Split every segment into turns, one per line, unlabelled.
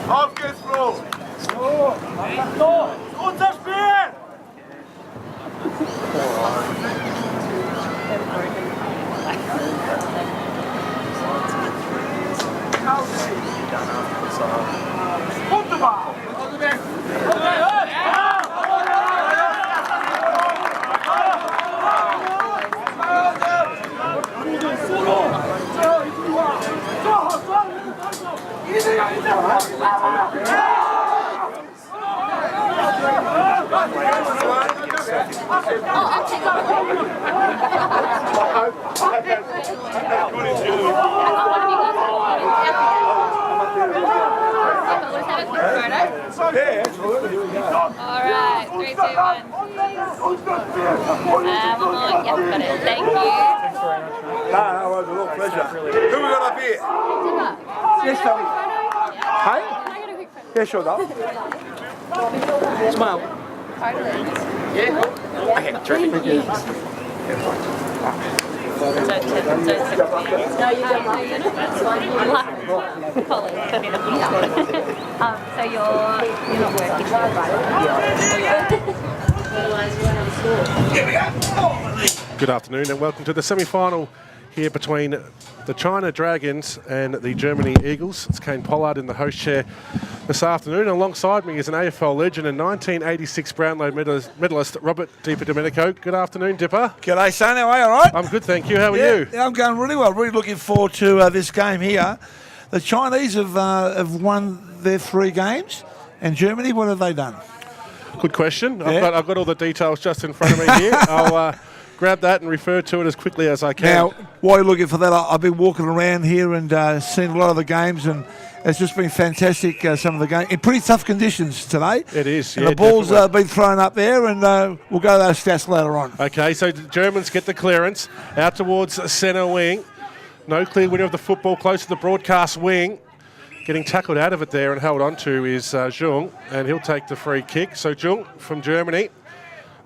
Auf geht's, Bro! So, unser Spiel! Wunderbar!
I'll take
Yeah, absolutely.
All right, 3, 2, 1. Yep, got it. Thank you.
No, it was a real pleasure. Who we got up here? Yes, Tommy. Hey? Yeah, sure, though. Smile. Yeah. Okay, terrific.
No, you don't. So you're not working.
Good afternoon and welcome to the semi-final here between the China Dragons and the Germany Eagles. It's Kane Pollard in the host chair this afternoon. Alongside me is an AFL legend and 1986 Brownlow medalist Robert DiPdomenico. Good afternoon, Dipper.
G'day, son. How are you? All right?
I'm good, thank you. How are you?
Yeah, I'm going really well. Really looking forward to this game here. The Chinese have won their 3 games, and Germany, what have they done?
Good question.
Yeah.
I've got all the details just in front of me here. I'll grab that and refer to it as quickly as I can.
Now, while you're looking for that, I've been walking around here and seen a lot of the games, and it's just been fantastic, some of the games. In pretty tough conditions today.
It is,
And
yeah,
the ball's
definitely.
been thrown up there, and we'll go to those stats later on.
Okay, so the Germans get the clearance out towards centre wing. No clear winner of the football, close to the broadcast wing. Getting tackled out of it there and held on to is Zhong, and he'll take the free kick. So Zhong from Germany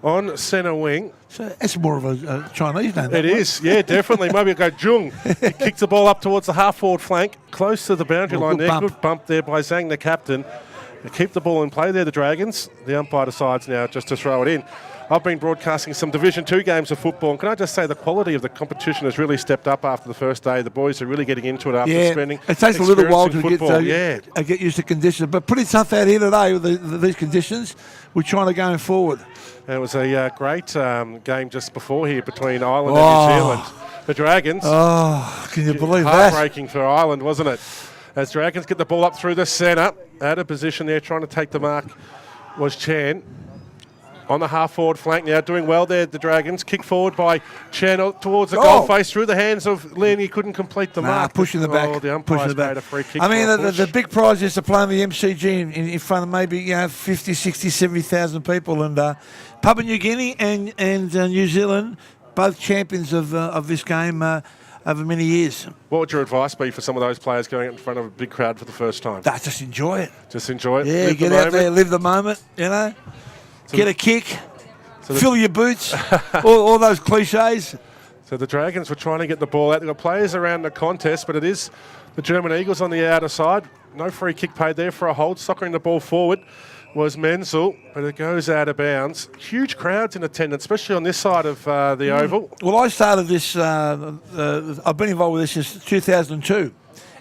on centre wing.
So that's more of a Chinese name.
It is, yeah, definitely. Maybe I'll go Zhong. He kicks the ball up towards the half-forward flank, close to the boundary line there. Good bump there by Zhang, the captain. They keep the ball in play there, the Dragons. The umpire decides now just to throw it in. I've been broadcasting some Division 2 games of football, and can I just say the quality of the competition has really stepped up after the first day. The boys are really getting into it after spending
it takes a little while to
football.
get used to conditions, but pretty tough out here today with these conditions. We're trying to go forward.
It was a great game just before here between Ireland and New Zealand. The Dragons.
Oh, can you believe that?
Heartbreaking for Ireland, wasn't it? As Dragons get the ball up through the centre, out of position there, trying to take the mark was Chan. On the half-forward flank now, doing well there, the Dragons. Kick forward by Chen towards the goal face, through the hands of Lin. He couldn't complete the mark.
Pushing the back.
The umpire's made a free kick.
I mean, the big prize is to play in the MCG in front of maybe 50, 60, 70,000 people. And Papua New Guinea and New Zealand, both champions of this game over many years.
What would your advice be for some of those players going in front of a big crowd for the first time?
Just enjoy it.
Just enjoy it.
Yeah, get out there, live the moment, you know. Get a kick, fill your boots, all those cliches.
So the Dragons were trying to get the ball out. They've got players around the contest, but it is the German Eagles on the outer side. No free kick paid there for a hold. Soccering the ball forward was Menzel, but it goes out of bounds. Huge crowds in attendance, especially on this side of the oval.
Well, I started this, I've been involved with this since 2002.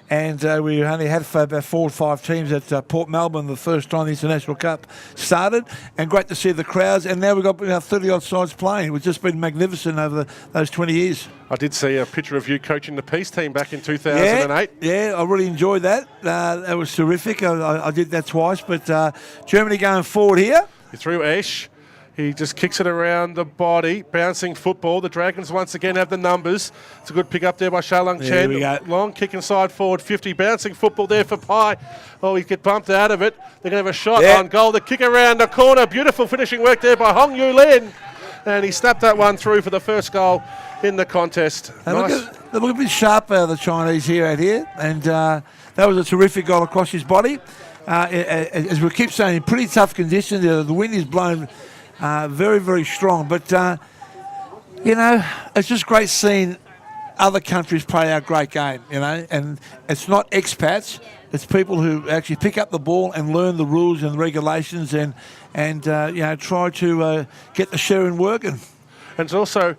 And we only had about 4 or 5 teams at Port Melbourne the first time the International Cup started. And great to see the crowds. And now we've got 30-odd sides playing. It's just been magnificent over those 20 years.
I did see a picture of you coaching the Peace team back in 2008.
Yeah, I really enjoyed that. That was terrific. I did that twice. But Germany going forward here.
You threw Ash. He just kicks it around the body, bouncing football. The Dragons once again have the numbers. It's a good pick up there by Shalung Chen. Long kick inside forward, 50, bouncing football there for Pai. Oh, he get bumped out of it. They're going to have a shot on goal. The kick around the corner. Beautiful finishing work there by Hong Yu Lin. And he snapped that one through for the first goal in the contest.
They look a bit sharp out of the Chinese here out here. And that was a terrific goal across his body. As we keep saying, in pretty tough conditions. The wind is blowing very, very strong. But, it's just great seeing other countries play our great game, you know, and it's not expats. It's people who actually pick up the ball and learn the rules and regulations and you know, try to get the sharing working.
And it's also,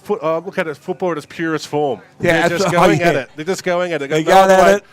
look at it, football at its purest form.
Yeah,
They're just going at it. They're just going at it.
They go at it.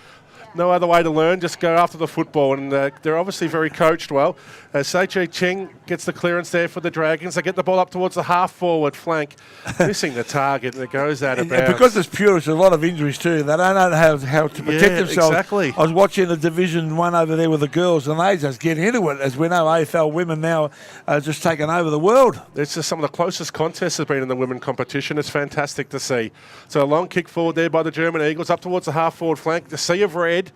No other way to learn, just go after the football. And they're obviously very coached well. Seichi Ching gets the clearance there for the Dragons. They get the ball up towards the half-forward flank, missing the target, and it goes out of bounds.
Because it's pure, it's a lot of injuries too. They don't know how to protect themselves.
Exactly.
I was watching the Division 1 over there with the girls, and they just get into it. As we know, AFL women now are just taking over the world.
It's just some of the closest contests have been in the women competition. It's fantastic to see. So a long kick forward there by the German Eagles, up towards the half-forward flank. The sea of red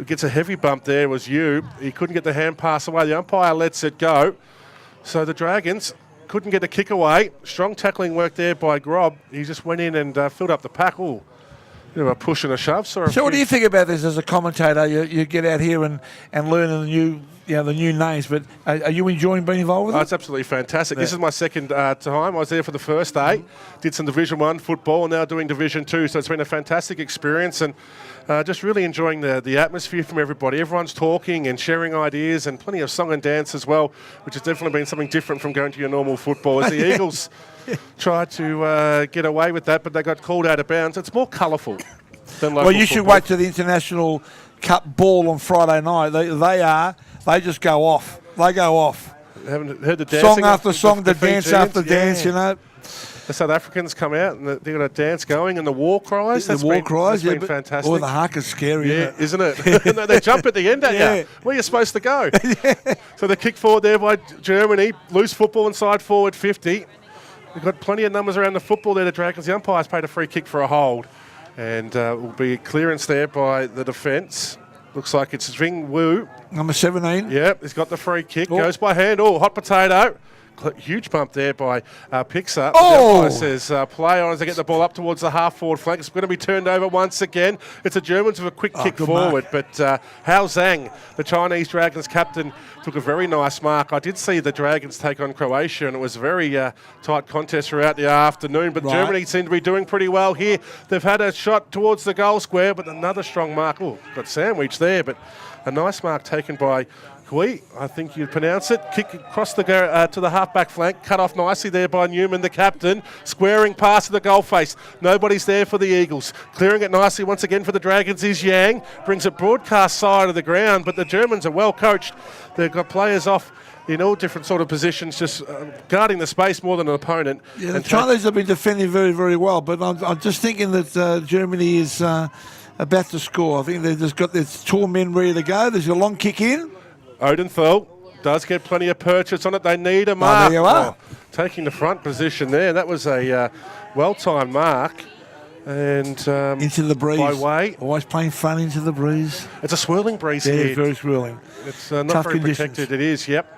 gets a heavy bump there, was you. He couldn't get the hand pass away. The umpire lets it go. So the Dragons couldn't get a kick away. Strong tackling work there by Grob. He just went in and filled up the pack. Ooh, bit of a push and a shove. So
what do you think about this as a commentator? You get out here and learn the new names, but are you enjoying being involved with it?
It's absolutely fantastic. Yeah. This is my second time. I was there for the first day, did some Division 1 football, and now doing Division 2. So it's been a fantastic experience, and just really enjoying the atmosphere from everybody. Everyone's talking and sharing ideas, and plenty of song and dance as well, which has definitely been something different from going to your normal football. As the Eagles tried to get away with that, but they got called out of bounds. It's more colourful than local
Well, you should
football.
wait till the International Cup ball on Friday night. They just go off. They go off.
Haven't heard the dancing.
Song after song, the dance after dance, you know.
The South Africans come out and they've got a dance going, and the war cries.
That's been
fantastic.
Oh, the hark is scary,
isn't it? No, they jump at the end at you. Where are you supposed to go? So the kick forward there by Germany. Loose football inside forward 50. We've got plenty of numbers around the football there, the Dragons. The umpire's paid a free kick for a hold. And will be clearance there by the defence. Looks like it's Zving Wu.
Number 17.
Yep, he's got the free kick. Goes by hand. Oh, hot potato. Huge bump there by Pixar.
Oh!
The umpire says play on as they get the ball up towards the half-forward flank. It's going to be turned over once again. It's the Germans with a quick kick forward.
Mark.
But Hao Zhang, the Chinese Dragons captain, took a very nice mark. I did see the Dragons take on Croatia, and it was a very tight contest throughout the afternoon. But Germany seemed to be doing pretty well here. They've had a shot towards the goal square, but another strong mark. Oh, got sandwiched there, but a nice mark taken by Kui, I think you'd pronounce it. Kick across the to the half-back flank. Cut off nicely there by Newman, the captain. Squaring past to the goal face. Nobody's there for the Eagles. Clearing it nicely once again for the Dragons is Yang. Brings it broadcast side of the ground, but the Germans are well coached. They've got players off in all different sort of positions, just guarding the space more than an opponent.
Yeah, the Chinese have been defending very, very well, but I'm just thinking that Germany is about to score. I think they've just got their tall men ready to go. There's a long kick in.
Odenthal does get plenty of purchase on it. They need a mark.
There you are.
Taking the front position there. That was a well-timed mark. And
into the breeze.
By way.
Always playing fun into the breeze.
It's a swirling breeze
here.
Yeah,
very swirling.
It's not
Tough
very
conditions.
protected. It is, yep.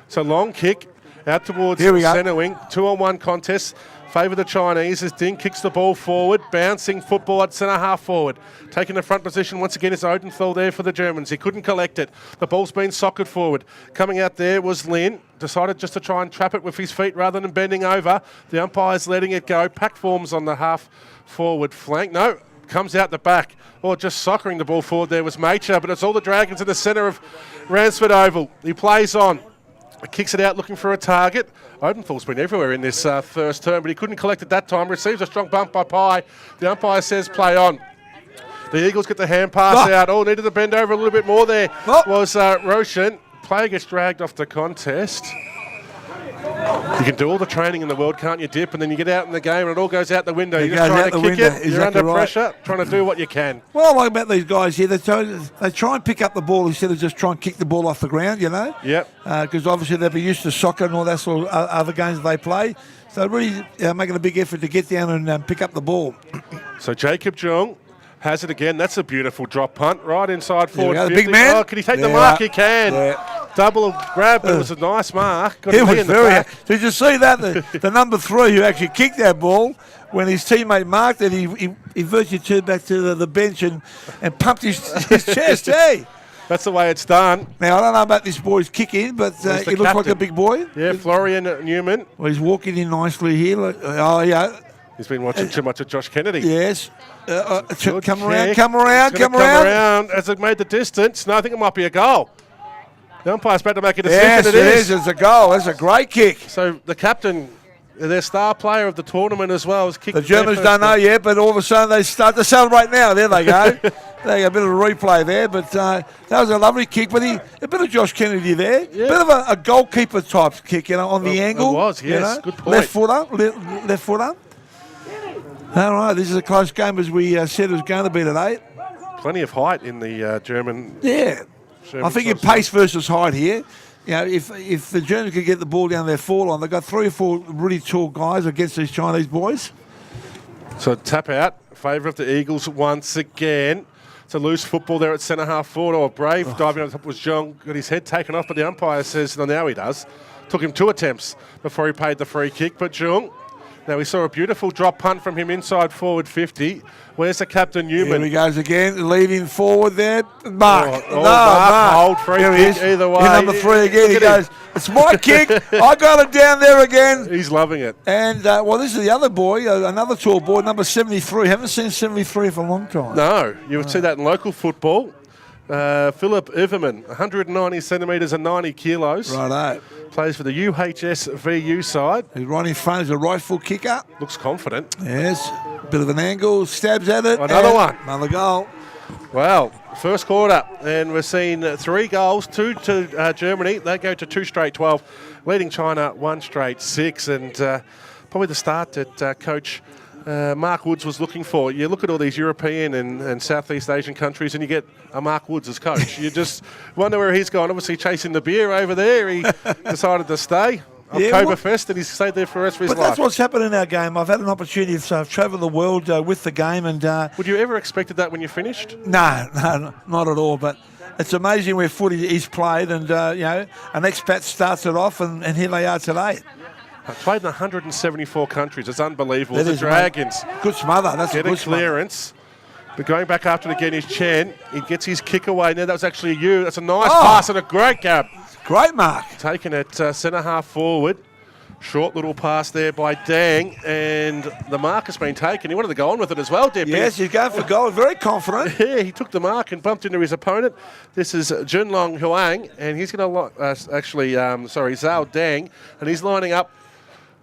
So long kick out towards centre wing. 2-on-1 contest. Favour the Chinese as Ding kicks the ball forward. Bouncing football at centre half forward. Taking the front position once again is Odenthal there for the Germans. He couldn't collect it. The ball's been socked forward. Coming out there was Lin. Decided just to try and trap it with his feet rather than bending over. The umpire's letting it go. Pack forms on the half forward flank. No, comes out the back. Or just soccering the ball forward there was Macher, but it's all the Dragons in the centre of Ransford Oval. He plays on. Kicks it out looking for a target. Odenthal's been everywhere in this first term, but he couldn't collect it that time. Receives a strong bump by Pai. The umpire says play on. The Eagles get the hand pass out. Oh, needed to bend over a little bit more there. Was Roshan. Player gets dragged off the contest. You can do all the training in the world, can't you, Dip? And then you get out in the game and it all goes out the window. You're just trying to kick it. You're under pressure, trying to do what you can.
What I like about these guys here, they try and pick up the ball instead of just trying to kick the ball off the ground, you know?
Yep.
Because obviously they'll be used to soccer and all that sort of other games they play. So really making a big effort to get down and pick up the ball.
So Jacob Jung has it again. That's a beautiful drop punt right inside forward.
The big man.
Oh, can he take the mark? He can. Yeah. Double grab, but it was a nice mark.
It was very. Did you see that? The number 3 who actually kicked that ball, when his teammate marked it, he virtually turned back to the bench and pumped his chest. Hey.
That's the way it's done.
Now, I don't know about this boy's kicking, but he looks like a big boy.
Yeah, Florian Newman.
Well, he's walking in nicely here. Oh, yeah.
He's been watching too much of Josh Kennedy.
Yes.
Good
Come
kick.
around.
It's gonna come around as it made the distance. No, I think it might be a goal. The umpire's about to make a decision.
Yes, it is. It's a goal. It's a great kick.
So the captain, their star player of the tournament as well, has kicked.
The Germans don't know yet, but all of a sudden they start to celebrate now. There they go. They got a bit of a replay there, but that was a lovely kick. But a bit of Josh Kennedy there.
Yeah.
Bit of a goalkeeper type kick, on the angle.
It was, yes.
you know.
Good point.
Left foot up. Left foot up. All right, this is a close game as we said it was going to be today.
Plenty of height in the German.
Yeah. I think it's pace versus height here. If the Germans could get the ball down their forline, they've got 3 or 4 really tall guys against these Chinese boys.
So tap out, favour of the Eagles once again. It's a loose football there at centre half forward. Or Brave diving on top was Zhang, got his head taken off, but the umpire says, no, now he does. Took him 2 attempts before he paid the free kick, but Zhang. Now we saw a beautiful drop punt from him inside forward 50. Where's the captain Newman?
Here he goes again, leading forward there. Mark.
Mark. Hold free
Here
kick
he is.
either way.
In number 3 again. He
Look at
goes, it's my kick. I got it down there again.
He's loving it.
And, this is the other boy, another tall boy, number 73. Haven't seen 73 for a long time.
No, you would see that in local football. Philip Everman, 190 centimetres and 90 kilos.
Righto.
Plays for the UHS VU side.
He's right in front. He's a right foot kicker.
Looks confident.
Yes. Bit of an angle. Stabs at it.
Another one.
Another goal.
Well, first quarter, and we're seeing 3 goals, 2 to Germany. They go to 2 straight 12, leading China 1 straight 6. And probably the start that Coach Mark Woods was looking for. You look at all these European and Southeast Asian countries and you get a Mark Woods as coach. You just wonder where he's gone. Obviously chasing the beer over there. He decided to stay. Oktoberfest, and he's stayed there for the rest of his life.
But that's what's happened in our game. I've had an opportunity to travel the world with the game. And
would you ever expected that when you finished?
No, not at all. But it's amazing where footy is played. And, an expat starts it off, and here they are today.
Played in 174 countries. It's unbelievable.
That
The
is,
Dragons
good smother. That's
get
a
a
good smother.
clearance. But going back after it again is Chen. He gets his kick away. Now that was actually you. That's a nice pass and a great gap.
Great mark.
Taken at centre half forward. Short little pass there by Dang, and the mark has been taken. He wanted to go on with it as well, Deb.
Yes, he's going for goal. Very confident.
Yeah, he took the mark and bumped into his opponent. This is Junlong Huang, and he's going to Zhao Dang, and he's lining up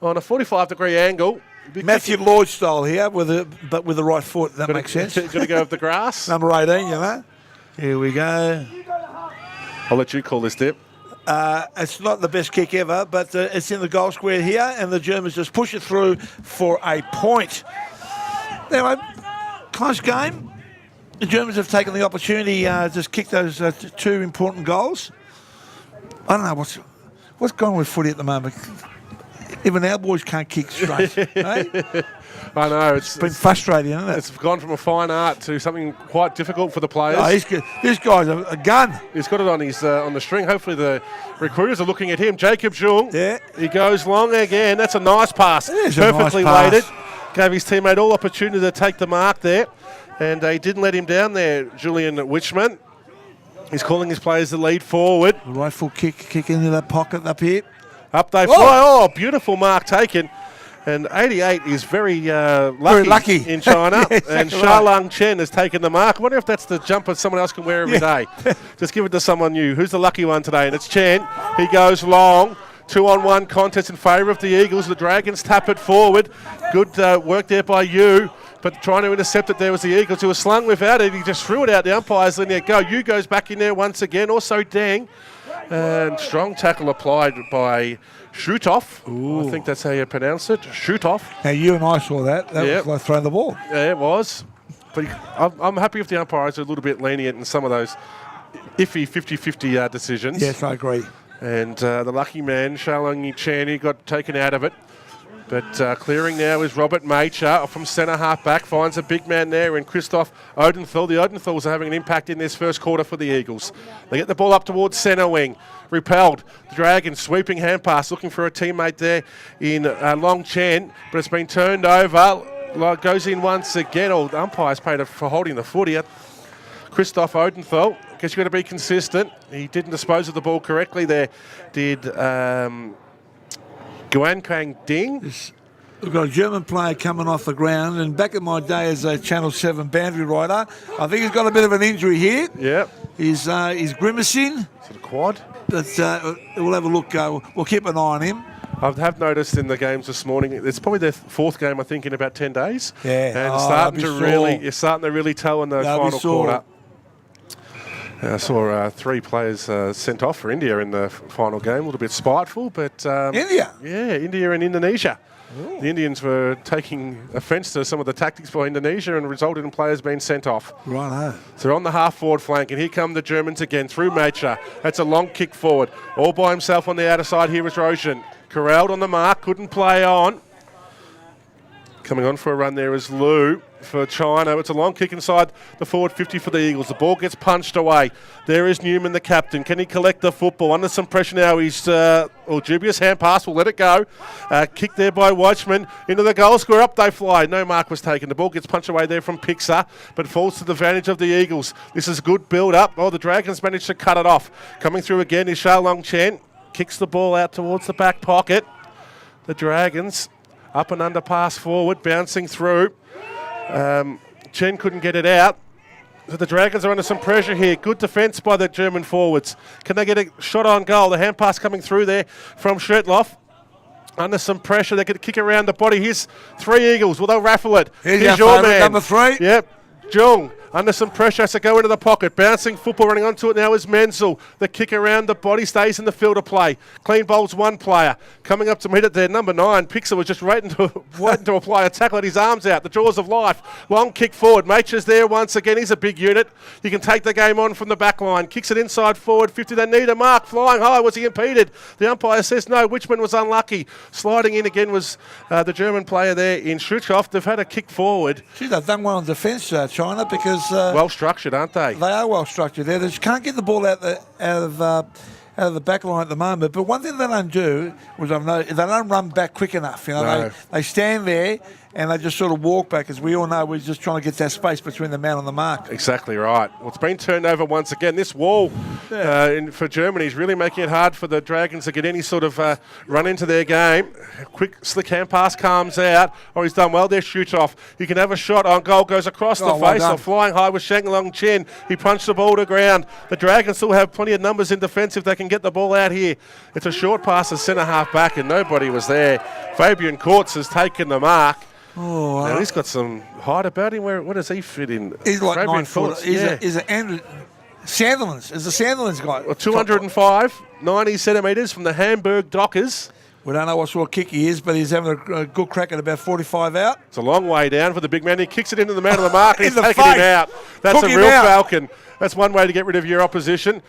on a 45-degree angle.
Matthew Lloyd style here, with the right foot. That makes sense.
Going to go up the grass.
Number 18, Here we go.
I'll let you call this, Deb.
It's not the best kick ever, but it's in the goal square here, and the Germans just push it through for a point. Anyway, close game. The Germans have taken the opportunity just kick those 2 important goals. I don't know what's going on with footy at the moment. Even our boys can't kick straight. Eh?
I know.
It's been frustrating, isn't it?
It's gone from a fine art to something quite difficult for the players.
Oh, this guy's a gun.
He's got it on his on the string. Hopefully the recruiters are looking at him. Jacob Zhang.
Yeah.
He goes long again. That's a nice pass. Perfectly weighted. Gave his teammate all opportunity to take the mark there. And he didn't let him down there, Julian Wichman. He's calling his players to lead forward.
The right foot kick into that pocket up here.
Up they fly. Oh, beautiful mark taken. And 88 is very lucky in China.
Yeah,
and
exactly
Xiaolong Chen has taken the mark. I wonder if that's the jumper someone else can wear every day. Just give it to someone new. Who's the lucky one today? And it's Chen. He goes long. 2-on-1 contest in favour of the Eagles. The Dragons tap it forward. Good work there by Yu. But trying to intercept it there was the Eagles, who were slung without it. He just threw it out. The umpire's letting it go. Yu goes back in there once again. Also Deng. And strong tackle applied by Shutov. I think that's how you pronounce it. Shutov.
Now, you and I saw that. That was like throwing the ball.
Yeah, it was. But I'm happy if the umpires are a little bit lenient in some of those iffy 50-50 decisions.
Yes, I agree.
And the lucky man, Xiaolong Chen, he got taken out of it. But clearing now is Robert Macher from centre half back. Finds a big man there in Christoph Odenthal. The Odenthals are having an impact in this first quarter for the Eagles. They get the ball up towards centre wing. Repelled. The Dragons sweeping hand pass, looking for a teammate there in Long Chen. But it's been turned over. Goes in once again. Oh, the umpire's paid for holding the footy. Christoph Odenthal. Guess you've got to be consistent. He didn't dispose of the ball correctly there. Did... Guan Kang Ding.
We've got a German player coming off the ground, and back in my day as a Channel 7 boundary rider, I think he's got a bit of an injury here.
Yep.
He's grimacing.
Is it a quad?
But we'll have a look. We'll keep an eye on him.
I have noticed in the games this morning, it's probably their fourth game, I think, in about 10 days.
Yeah.
And you're starting to really toe in the final quarter. I saw 3 players sent off for India in the final game. A little bit spiteful, but...
India?
Yeah, India and Indonesia. Ooh. The Indians were taking offence to some of the tactics by Indonesia and resulted in players being sent off.
Right.
So on the half-forward flank, and here come the Germans again through Macher. That's a long kick forward. All by himself on the outer side here is Roshan. Corralled on the mark, couldn't play on. Coming on for a run there is Liu for China. It's a long kick inside the forward 50 for the Eagles. The ball gets punched away. There is Newman, the captain. Can he collect the football? Under some pressure now. He's dubious hand pass. Will let it go. Kick there by Weichman. Into the goal square. Up they fly. No mark was taken. The ball gets punched away there from Pixar, but falls to the advantage of the Eagles. This is good build-up. Oh, the Dragons managed to cut it off. Coming through again is Sha Long Chen. Kicks the ball out towards the back pocket. The Dragons up and under pass forward, bouncing through. Chen couldn't get it out. So the Dragons are under some pressure here. Good defence by the German forwards. Can they get a shot on goal? The hand pass coming through there from Shetloff. Under some pressure, they could kick around the body. Here's 3 Eagles. Well, they'll raffle it.
Here's your man. Number 3.
Yep. Jung. Under some pressure, has to go into the pocket. Bouncing football, running onto it now is Menzel. The kick around the body stays in the field of play. Clean bowls one player. Coming up to meet it there, number 9. Pixar was just waiting to apply a tackle at his arms out. The jaws of life. Long kick forward. Macher's there once again. He's a big unit. You can take the game on from the back line. Kicks it inside forward 50. They need a mark. Flying high. Was he impeded? The umpire says no. Wichmann was unlucky. Sliding in again was the German player there in Schutzhoff. They've had a kick forward.
Gee, they've done well in defence, China, because...
well structured, aren't they?
They are well structured there. They just can't get the ball out of the back line at the moment. But one thing they don't do is they don't run back quick enough. You know,
No.
they stand there and they just sort of walk back. As we all know, we're just trying to get that space between the man and the mark.
Exactly right. Well, it's been turned over once again. This wall for Germany is really making it hard for the Dragons to get any sort of run into their game. Quick, slick hand pass comes out. Oh, he's done well there, shoot off. You can have a shot on goal, goes across the face.
Well
or flying high with Shang Long Chen. He punched the ball to ground. The Dragons still have plenty of numbers in defence if they can get the ball out here. It's a short pass to centre half back and nobody was there. Fabian Courts has taken the mark.
Oh,
now he's got some height about him. What does he fit in?
He's like
Fabian
9 foot.
Courts,
He's a Andrew Sandlands. Is the Sandlands guy?
Well, 205, 90 centimetres from the Hamburg Dockers.
We don't know what sort of kick he is, but he's having a good crack at about 45 out.
It's a long way down for the big man. He kicks it into the man of the mark and he's taking
face.
him out. That's
Took
a
him
real
out.
falcon. That's one way to get rid of your opposition.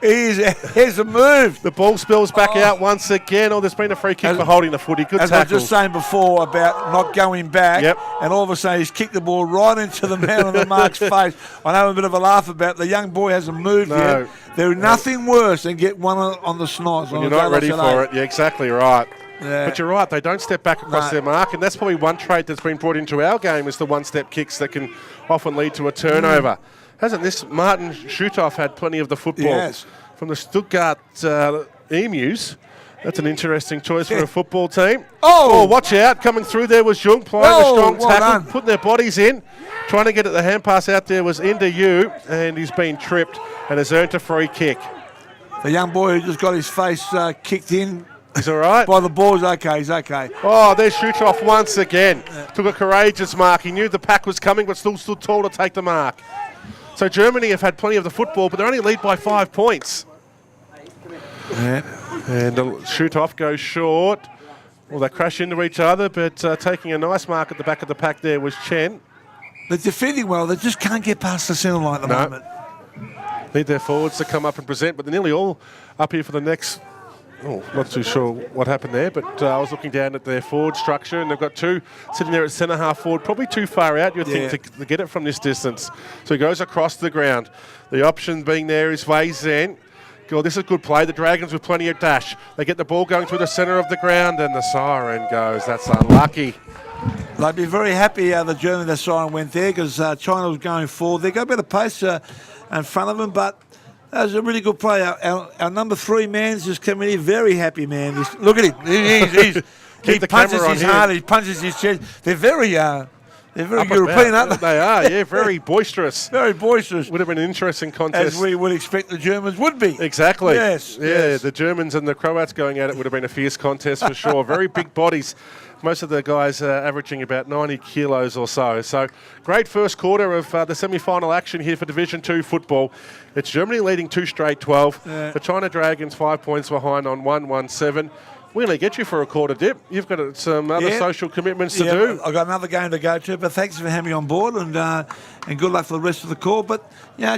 Here's a move.
The ball spills back out once again. Oh, there's been a free kick for holding the footy. Good
As
tackle.
I was just saying before about not going back,
Yep.
and all of a sudden he's kicked the ball right into the man on the mark's face. I know a bit of a laugh about it. The young boy hasn't moved yet. There's nothing worse than get one on the snoz.
When you're not ready for it. You're exactly right.
Yeah.
But you're right, they don't step back across their mark, and that's probably one trait that's been brought into our game is the one-step kicks that can often lead to a turnover. Hasn't this Martin Schutoff had plenty of the football?
Yes.
From the Stuttgart Emus. That's an interesting choice for a football team.
Oh,
watch out. Coming through there was Jung playing a strong tackle, putting their bodies in. Trying to get at the hand pass out there was Inda Yu, and he's been tripped and has earned a free kick.
The young boy who just got his face kicked in.
He's all right?
By the ball, he's okay.
Oh, there's Schutoff once again. Took a courageous mark. He knew the pack was coming, but still stood tall to take the mark. So Germany have had plenty of the football, but they're only lead by 5 points.
Yeah.
And Schutoff goes short. Well, they crash into each other, but taking a nice mark at the back of the pack there was Chen.
They're defending well. They just can't get past the centre line at the moment.
Need their forwards to come up and present, but they're nearly all up here for the next... Oh, not too sure what happened there, but I was looking down at their forward structure, and they've got 2 sitting there at centre half forward, probably too far out, you'd think, to get it from this distance. So he goes across the ground. The option being there is Wei Zhen. God, this is good play. The Dragons with plenty of dash. They get the ball going through the centre of the ground, and the siren goes. That's unlucky.
They'd be very happy the German the siren went there because China was going forward. They got a bit of pace in front of them, but that was a really good play. Our number 3 man's just coming in, very happy man. Look at him.
keep the camera
punches
on
his
him.
heart, he punches his chest. They're very
Up
European,
about.
aren't they?
They are, yeah, very boisterous.
Very boisterous,
Would have been an interesting contest.
as we would expect the Germans would be.
Exactly.
Yes.
Yeah,
yes.
the Germans and the Croats going at it would have been a fierce contest for sure. Very big bodies. Most of the guys averaging about 90 kilos or so. So great first quarter of the semi-final action here for Division 2 football. It's Germany leading 2 straight 12. The China Dragons 5 points behind on 1-1-7. We only get you for a quarter, Dip. You've got some other social commitments to do.
I've got another game to go to, but thanks for having me on board, and good luck for the rest of the call. But,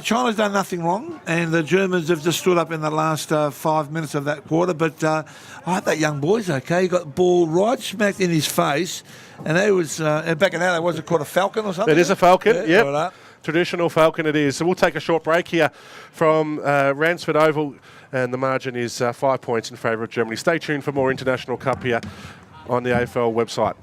China's done nothing wrong, and the Germans have just stood up in the last 5 minutes of that quarter. But I hope that young boy's okay. He got the ball right smacked in his face, and they was, back in that, was it called a falcon or something?
It is a falcon, yep.
Right up.
Traditional falcon it is. So we'll take a short break here from Ransford Oval, and the margin is 5 points in favour of Germany. Stay tuned for more International Cup here on the AFL website.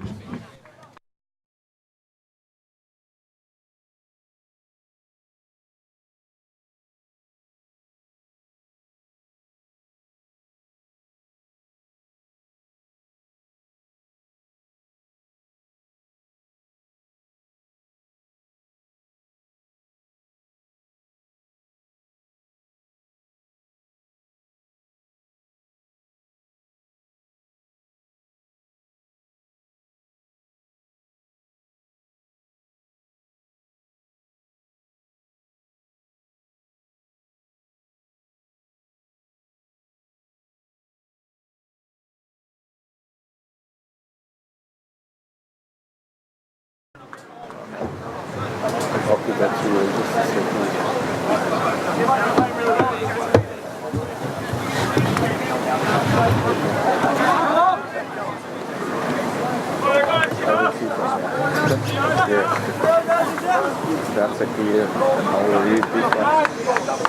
That's a clear. I'll read this one.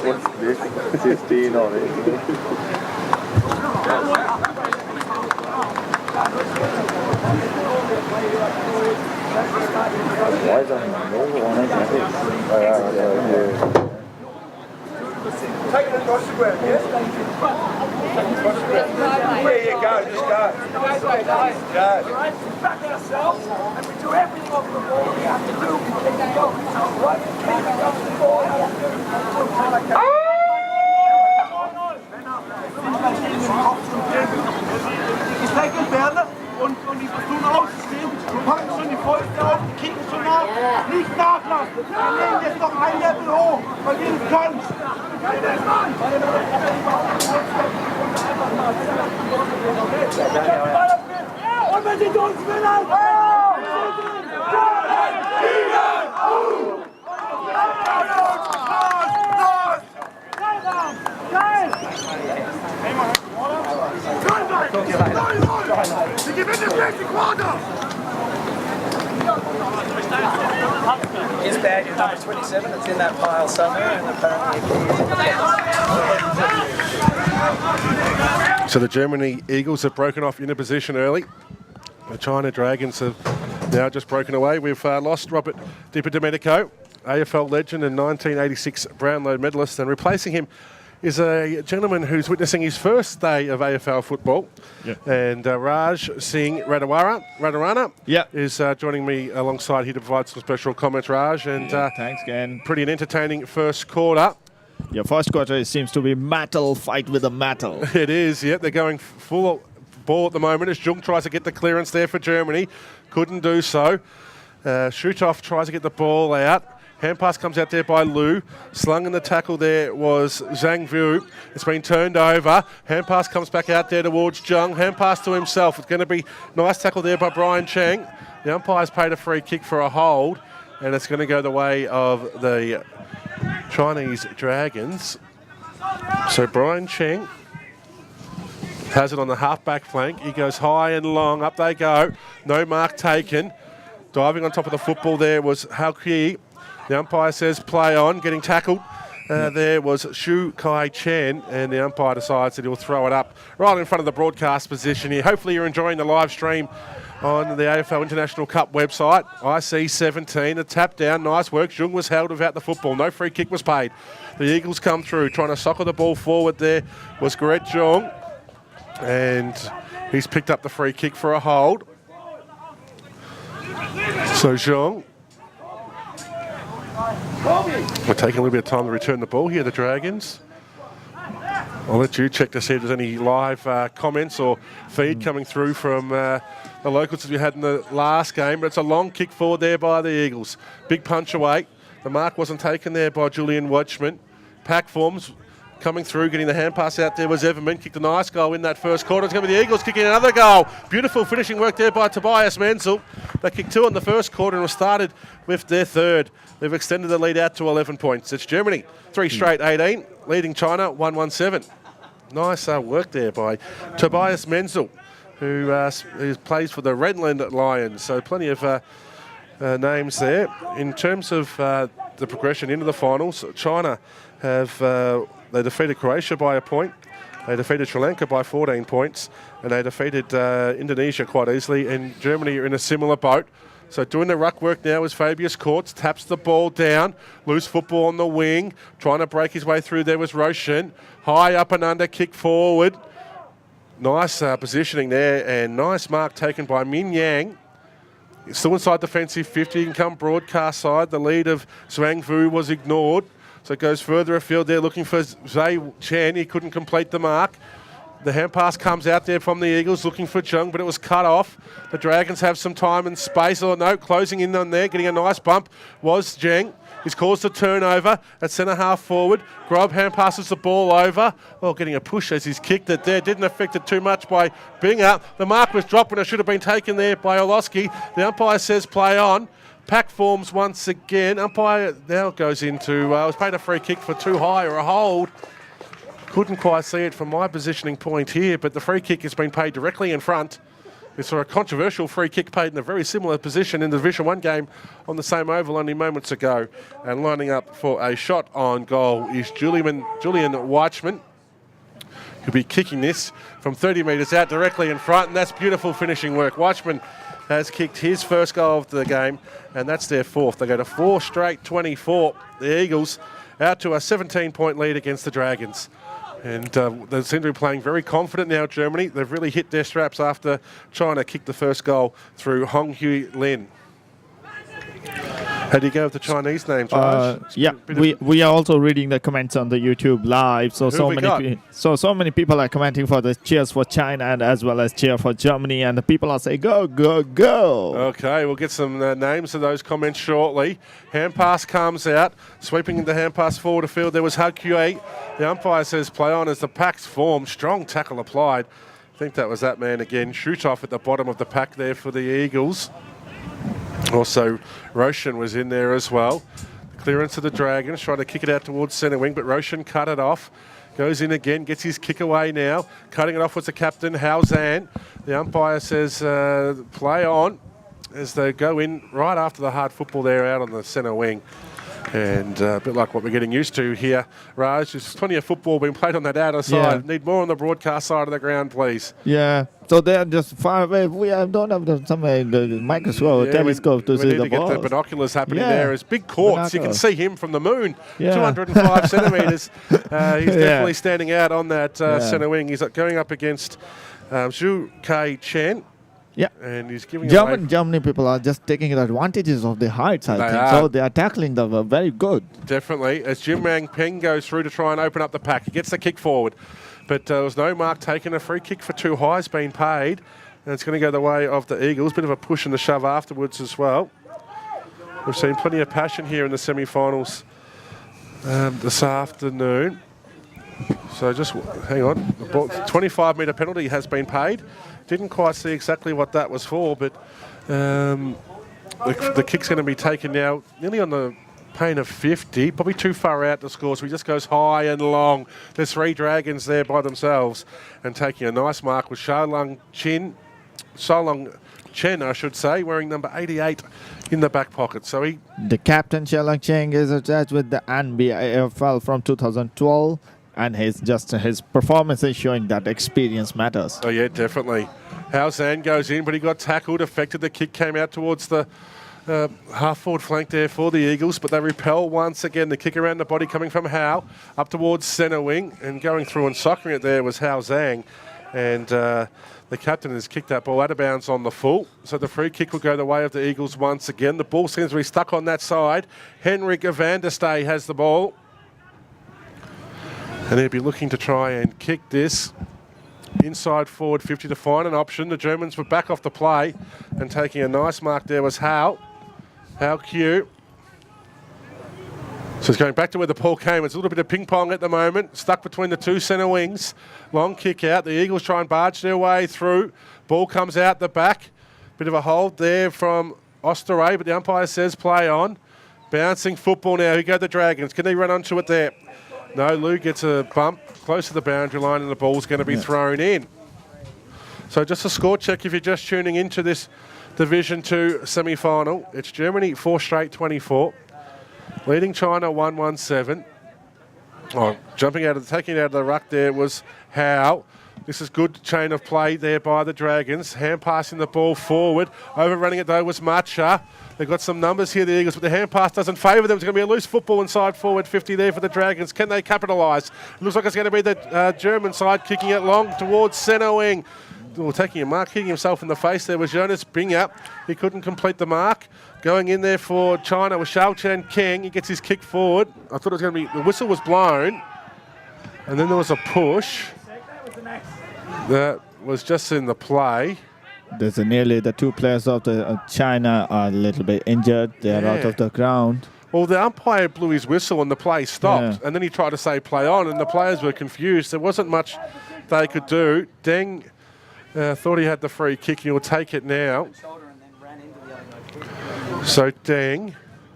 What's this? 16 on it. Why is that no on it?
Take it across the ground, yes? Where you go, just go. Go.
Back ourselves and we do everything off the ball we have to do. Keep it going. Right? Keep it off the ball. Ich denke Berner und die versuchen auszustehen, die packen schon die Fäuste auf, die kicken schon nach, nicht nachlassen. Wir legen jetzt noch ein Level hoch, weil wir es können. Und wenn sie uns will, Sie gewinnen das nächste Quarter!
His badge is number 27, it's in that pile somewhere, and apparently
So the Germany Eagles have broken off in a position early. The China Dragons have now just broken away. We've lost Robert DiPdomenico, AFL legend and 1986 Brownlow medalist, and replacing him is a gentleman who's witnessing his first day of AFL football.
Yep.
And Raj Singh Radharana is joining me alongside here to provide some special comments, Raj. And
thanks, Ken.
pretty an entertaining first quarter.
Your first quarter seems to be metal fight with a metal.
It is, yep. They're going full ball at the moment as Jung tries to get the clearance there for Germany. Couldn't do so. Schutoff tries to get the ball out. Hand pass comes out there by Liu. Slung in the tackle there was Zhang Vu. It's been turned over. Hand pass comes back out there towards Jung. Hand pass to himself. It's going to be nice tackle there by Brian Cheng. The umpire's paid a free kick for a hold, and it's going to go the way of the Chinese Dragons. So Brian Cheng has it on the half-back flank. He goes high and long. Up they go. No mark taken. Diving on top of the football there was Hao Qi. The umpire says play on. Getting tackled there was Shu Kai Chen, and the umpire decides that he'll throw it up right in front of the broadcast position here. Hopefully you're enjoying the live stream on the AFL International Cup website. IC17, a tap down, nice work. Jung was held without the football. No free kick was paid. The Eagles come through, trying to soccer the ball forward there was Garrett Jung. And He's picked up the free kick for a hold. So Zhang. We're taking a little bit of time to return the ball here, the Dragons. I'll let you check to see if there's any live comments or feed coming through from the locals as we had in the last game. But it's a long kick forward there by the Eagles. Big punch away. The mark wasn't taken there by Julian Watchman. Pack forms coming through, getting the hand pass out there was Everman. Kicked a nice goal in that first quarter. It's going to be the Eagles kicking another goal. Beautiful finishing work there by Tobias Menzel. They kicked 2 in the first quarter and was started with their third. They've extended the lead out to 11 points. It's Germany, 3 straight 18, leading China 1-1-7. Nice work there by Tobias Menzel, who plays for the Redland Lions. So plenty of names there. In terms of the progression into the finals, China have they defeated Croatia by a point. They defeated Sri Lanka by 14 points, and they defeated Indonesia quite easily. And Germany are in a similar boat. So doing the ruck work now is Fabius Courts, taps the ball down, loose football on the wing, trying to break his way through. There was Roshan, high up and under, kick forward. Nice positioning there, and nice mark taken by Min Yang. Still inside defensive 50, you can come broadcast side. The lead of Zhuang Vu was ignored. So it goes further afield there looking for Zhai Chen. He couldn't complete the mark. The hand pass comes out there from the Eagles looking for Zheng, but it was cut off. The Dragons have some time and space. Or no, closing in on there, getting a nice bump was Zheng. He's caused a turnover at centre half forward. Grob hand passes the ball over. Well, getting a push as he's kicked it there. Didn't affect it too much by Binger. The mark was dropped when it should have been taken there by Oloski. The umpire says play on. Pack forms once again. Umpire now goes into, was paid a free kick for too high or a hold. Couldn't quite see it from my positioning point here, but the free kick has been paid directly in front. It's for a controversial free kick paid in a very similar position in the Division 1 game on the same oval only moments ago. And lining up for a shot on goal is Julian Weichman. He'll be kicking this from 30 metres out directly in front, and that's beautiful finishing work. Weichman has kicked his first goal of the game, and that's their fourth. They go to 4 straight 24. The Eagles out to a 17-point lead against the Dragons. And they seem to be playing very confident now, Germany. They've really hit their straps after China kicked the first goal through Hong Hui Lin. How do you go with the Chinese names, Raj?
Yeah, we are also reading the comments on the YouTube live. So many people are commenting for the cheers for China and as well as cheer for Germany, and the people are saying go, go, go.
Okay, we'll get some names of those comments shortly. Hand pass comes out, sweeping into hand pass forward of field. There was Hug Hui. The umpire says play on as the pack's form. Strong tackle applied. I think that was that man again. Shoot off at the bottom of the pack there for the Eagles. Also, Roshan was in there as well. Clearance of the Dragons, trying to kick it out towards centre wing, but Roshan cut it off. Goes in again, gets his kick away now. Cutting it off was the captain, Hao Zan. The umpire says play on as they go in right after the hard football there out on the centre wing. And a bit like what we're getting used to here, Raj. There's plenty of football being played on that outer side. Need more on the broadcast side of the ground, please.
Yeah, so they're just far away. We don't have the microscope, telescope to see the
We need to get the binoculars happening there. It's big courts. You can see him from the moon, 205 centimetres. He's definitely standing out on that centre wing. He's going up against Zhu Kai Chen.
Yeah,
and he's giving
Germany people are just taking advantages of the heights, I think. So they are tackling them very good.
Definitely. As Jim Rang Peng goes through to try and open up the pack, he gets the kick forward. But there was no mark taken. A free kick for too high has been paid. And it's going to go the way of the Eagles. Bit of a push and a shove afterwards as well. We've seen plenty of passion here in the semi-finals this afternoon. So just hang on. The 25-metre penalty has been paid. Didn't quite see exactly what that was for, but the kick's going to be taken now nearly on the pain of 50. Probably too far out to score, so he just goes high and long. There's 3 Dragons there by themselves, and taking a nice mark with Shalong Chen, I should say, wearing number 88 in the back pocket. So
the captain Shalong Chen is attached with the NBAFL from 2012. And his performance is showing that experience matters.
Oh, yeah, definitely. Hao Zan goes in, but he got tackled, affected. The kick came out towards the half-forward flank there for the Eagles, but they repel once again. The kick around the body coming from Hao, up towards centre wing, and going through and soccering it there was Hao Zhang. And the captain has kicked that ball out of bounds on the full. So the free kick will go the way of the Eagles once again. The ball seems to be stuck on that side. Henrik van der Stay has the ball. And he'll be looking to try and kick this inside forward 50 to find an option. The Germans were back off the play, and taking a nice mark there was Hal Q. So it's going back to where the ball came. It's a little bit of ping pong at the moment, stuck between the two centre wings. Long kick out. The Eagles try and barge their way through. Ball comes out the back. Bit of a hold there from Osterey, but the umpire says play on. Bouncing football now. Here go the Dragons. Can they run onto it there? No, Lou gets a bump close to the boundary line, and the ball's going to be thrown in. So just a score check if you're just tuning into this Division 2 semi-final. It's Germany 4 straight 24. Leading China 1-1-7. Oh, taking it out of the ruck there was Howe. This is good chain of play there by the Dragons. Hand passing the ball forward. Overrunning it though was Macha. They've got some numbers here, the Eagles, but the hand pass doesn't favour them. It's going to be a loose football inside forward 50 there for the Dragons. Can they capitalise? It looks like it's going to be the German side kicking it long towards centre wing. Well, taking a mark, hitting himself in the face there was Jonas Binga. He couldn't complete the mark. Going in there for China was Xiao Chen Keng. He gets his kick forward. I thought it was going to be, the whistle was blown. And then there was a push. That was just in the play.
There's nearly the two players of the China are a little bit injured. They're out of the ground.
Well, the umpire blew his whistle and the play stopped. And then he tried to say play on, and the players were confused. There wasn't much they could do. Deng thought he had the free kick. He'll take it now. So Deng.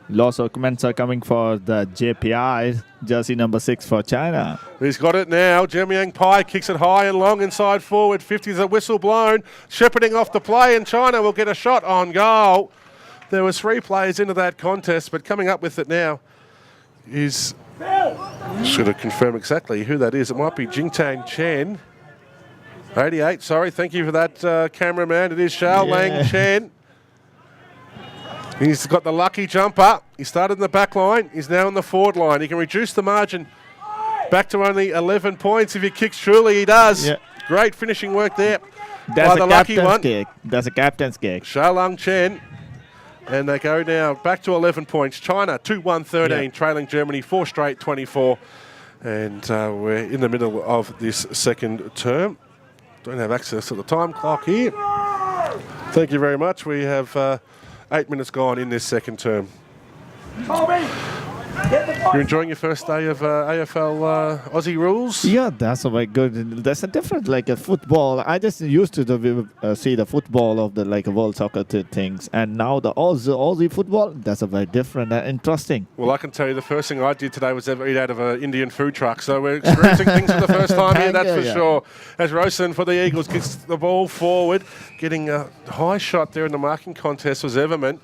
Lots of comments are coming for the JPI, jersey number 6 for China.
He's got it now. Jemiang Pai kicks it high and long inside forward. 50 is a whistle blown. Shepherding off the play, and China will get a shot on goal. There was 3 players into that contest, but coming up with it now is... Should have confirmed exactly who that is. It might be Jingtang Chen. 88, sorry. Thank you for that, cameraman. It is Xiaolang Chen. He's got the lucky jumper. He started in the back line. He's now in the forward line. He can reduce the margin back to only 11 points if he kicks truly. He does. Yeah. Great finishing work there by the lucky one.
That's a captain's kick.
Xiaolang Chen. And they go now back to 11 points. China 2-1-13, trailing Germany 4 straight 24. And we're in the middle of this second term. Don't have access to the time clock here. Thank you very much. We have 8 minutes gone in this second term. You're enjoying your first day of AFL Aussie rules?
Yeah, that's very good. That's a different, like a football. I just used to see the football of the like world soccer things, and now the Aussie football. That's a very different and interesting.
Well, I can tell you the first thing I did today was ever eat out of an Indian food truck. So we're experiencing things for the first time here, that's for sure. As Rosen for the Eagles gets the ball forward, getting a high shot there in the marking contest was Everman.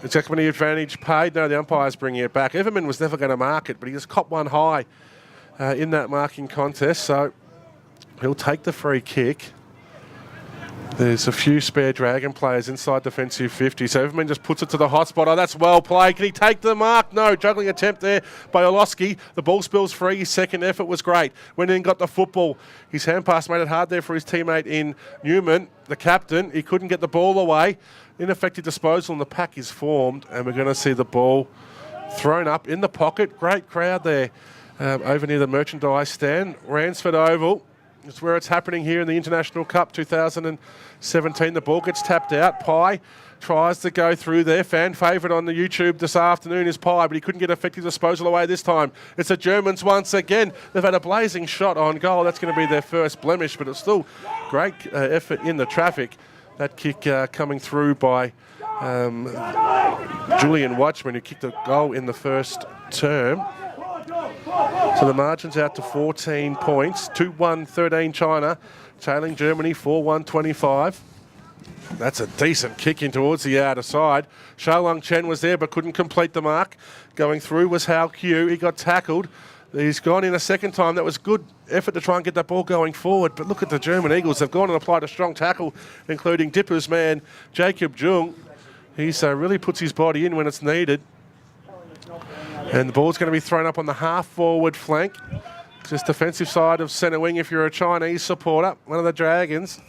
It's Jackman advantage paid. No, the umpire's bringing it back. Everman was never going to mark it, but he just copped one high in that marking contest. So he'll take the free kick. There's a few spare Dragon players inside defensive 50. So Everman just puts it to the hot spot. Oh, that's well played. Can he take the mark? No. Juggling attempt there by Oloski. The ball spills free. His second effort was great. Went in and got the football. His hand pass made it hard there for his teammate in Newman, the captain. He couldn't get the ball away. Ineffective disposal, and the pack is formed, and we're going to see the ball thrown up in the pocket. Great crowd there over near the merchandise stand. Ransford Oval. It's where it's happening here in the International Cup 2017. The ball gets tapped out. Pai tries to go through there. Fan favourite on the YouTube this afternoon is Pai, but he couldn't get effective disposal away this time. It's the Germans once again. They've had a blazing shot on goal. That's going to be their first blemish, but it's still great effort in the traffic. That kick coming through by Julian Watchman, who kicked a goal in the first term. So the margin's out to 14 points. 2-1-13 China, trailing Germany 4-1-25. That's a decent kick in towards the outer side. Xiaolang Chen was there but couldn't complete the mark. Going through was Hao Q. He got tackled. He's gone in a second time. That was good effort to try and get that ball going forward. But look at the German Eagles. They've gone and applied a strong tackle, including Dipper's man, Jacob Jung. He really puts his body in when it's needed. And the ball's going to be thrown up on the half-forward flank. just defensive side of centre wing if you're a Chinese supporter, one of the Dragons.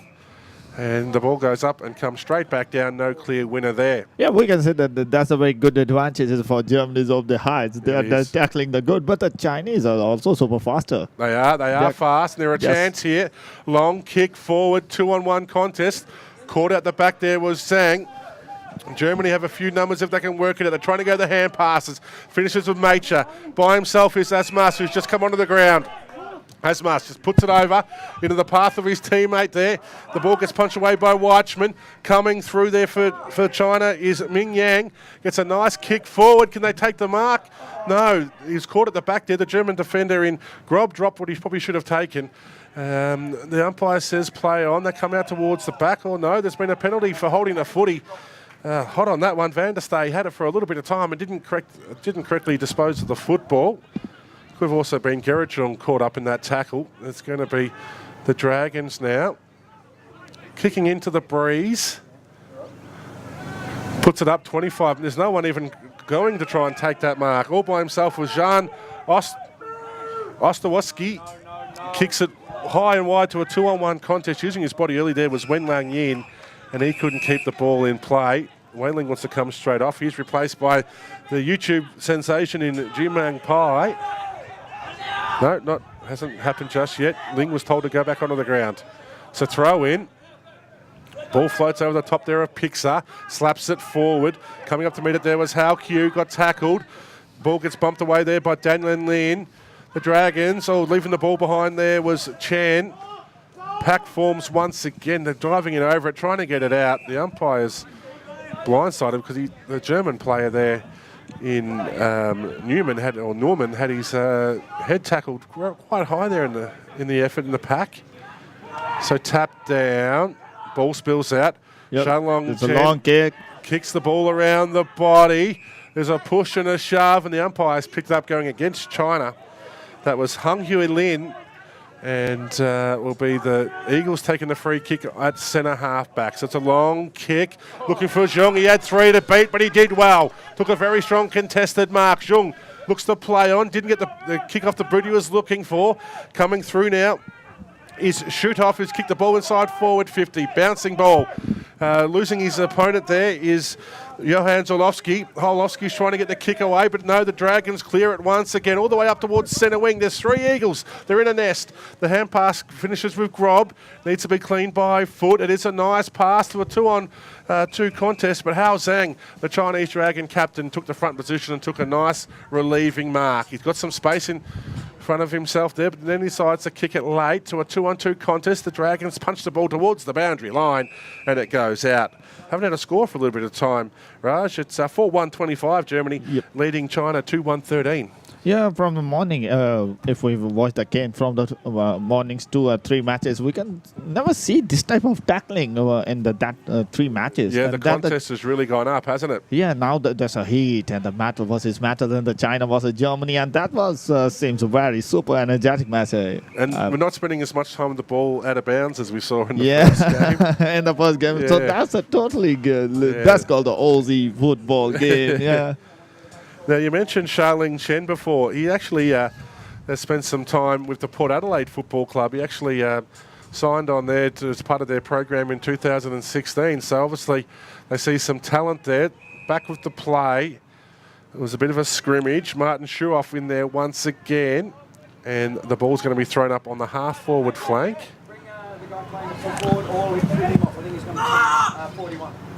And the ball goes up and comes straight back down. No clear winner there.
Yeah, we can say that that's a very good advantage for Germany's of the heights. They're tackling the good, but the Chinese are also super faster.
They are fast, and they're a chance here. Long kick forward, 2-on-1 contest. Caught out the back there was Zhang. Germany have a few numbers if they can work it out. They're trying to go the hand passes. Finishes with Maicha. By himself is Asmas, who's just come onto the ground. Asmas just puts it over into the path of his teammate there. The ball gets punched away by Weichman. Coming through there for China is Ming Yang. Gets a nice kick forward. Can they take the mark? No. He's caught at the back there. The German defender in Grob dropped what he probably should have taken. The umpire says play on. They come out towards the back. Or no, there's been a penalty for holding a footy. Hot on that one. Van der Stey had it for a little bit of time and didn't correctly dispose of the football. Could have also been Gerritschung caught up in that tackle. It's going to be the Dragons now. Kicking into the breeze. Puts it up 25. There's no one even going to try and take that mark. All by himself was Jan Ostawoski. Kicks it high and wide to a 2-on-1 contest. Using his body early there was Wen Lang Yin, and he couldn't keep the ball in play. Wei-Ling wants to come straight off. He's replaced by the YouTube sensation in Jimang Pai. No, hasn't happened just yet. Ling was told to go back onto the ground. So throw in. Ball floats over the top there of Pixar. Slaps it forward. Coming up to meet it there was Hao Q. Got tackled. Ball gets bumped away there by Daniel Lin. The Dragons, leaving the ball behind there was Chan. Pack forms once again. They're driving it over it, trying to get it out. The umpire's blindsided because the German player there in Norman had his head tackled quite high there in the effort in the pack. So tap down, ball spills out.
Yep.
Shalong
It's a long kick.
Kicks the ball around the body. There's a push and a shove, and the umpire's picked up going against China. That was Hung Hui Lin, and will be the Eagles taking the free kick at centre half back. So it's a long kick. Looking for Zhong. He had 3 to beat, but he did well. Took a very strong contested mark. Zhong looks to play on. Didn't get the kick off the boot he was looking for. Coming through now is Shoot-Off, who's kicked the ball inside forward 50. Bouncing ball. Losing his opponent there is Johan Zolowski. Holowski's trying to get the kick away, but no, the Dragons clear it once again, all the way up towards centre wing. There's 3 Eagles. They're in a nest. The hand pass finishes with Grob. Needs to be cleaned by foot. It is a nice pass to a 2-on-2 contest, but Hao Zhang, the Chinese Dragon captain, took the front position and took a nice relieving mark. He's got some space in front of himself there, but then he decides to kick it late to a 2-on-2 contest. The Dragons punch the ball towards the boundary line, and it goes out. Haven't had a score for a little bit of time, Raj. It's 4-1-25, Germany leading China 2-1-13.
Yeah, from the morning, if we watch the game from the mornings 2 or 3 matches, we can never see this type of tackling in that 3 matches.
Yeah,
and
the contest has really gone up, hasn't it?
Yeah, now there's a heat and the metal versus metal and the China versus Germany, and that was seems a very super energetic match.
And we're not spending as much time with the ball out of bounds as we saw in the first game.
In the first game.
Yeah.
So that's a totally good. That's called the Aussie football game. Yeah.
Now, you mentioned Charling Chen before. He actually has spent some time with the Port Adelaide Football Club. He actually signed on there as part of their program in 2016. So, obviously, they see some talent there. Back with the play. It was a bit of a scrimmage. Martin Schuhoff in there once again. And the ball's going to be thrown up on the half-forward flank.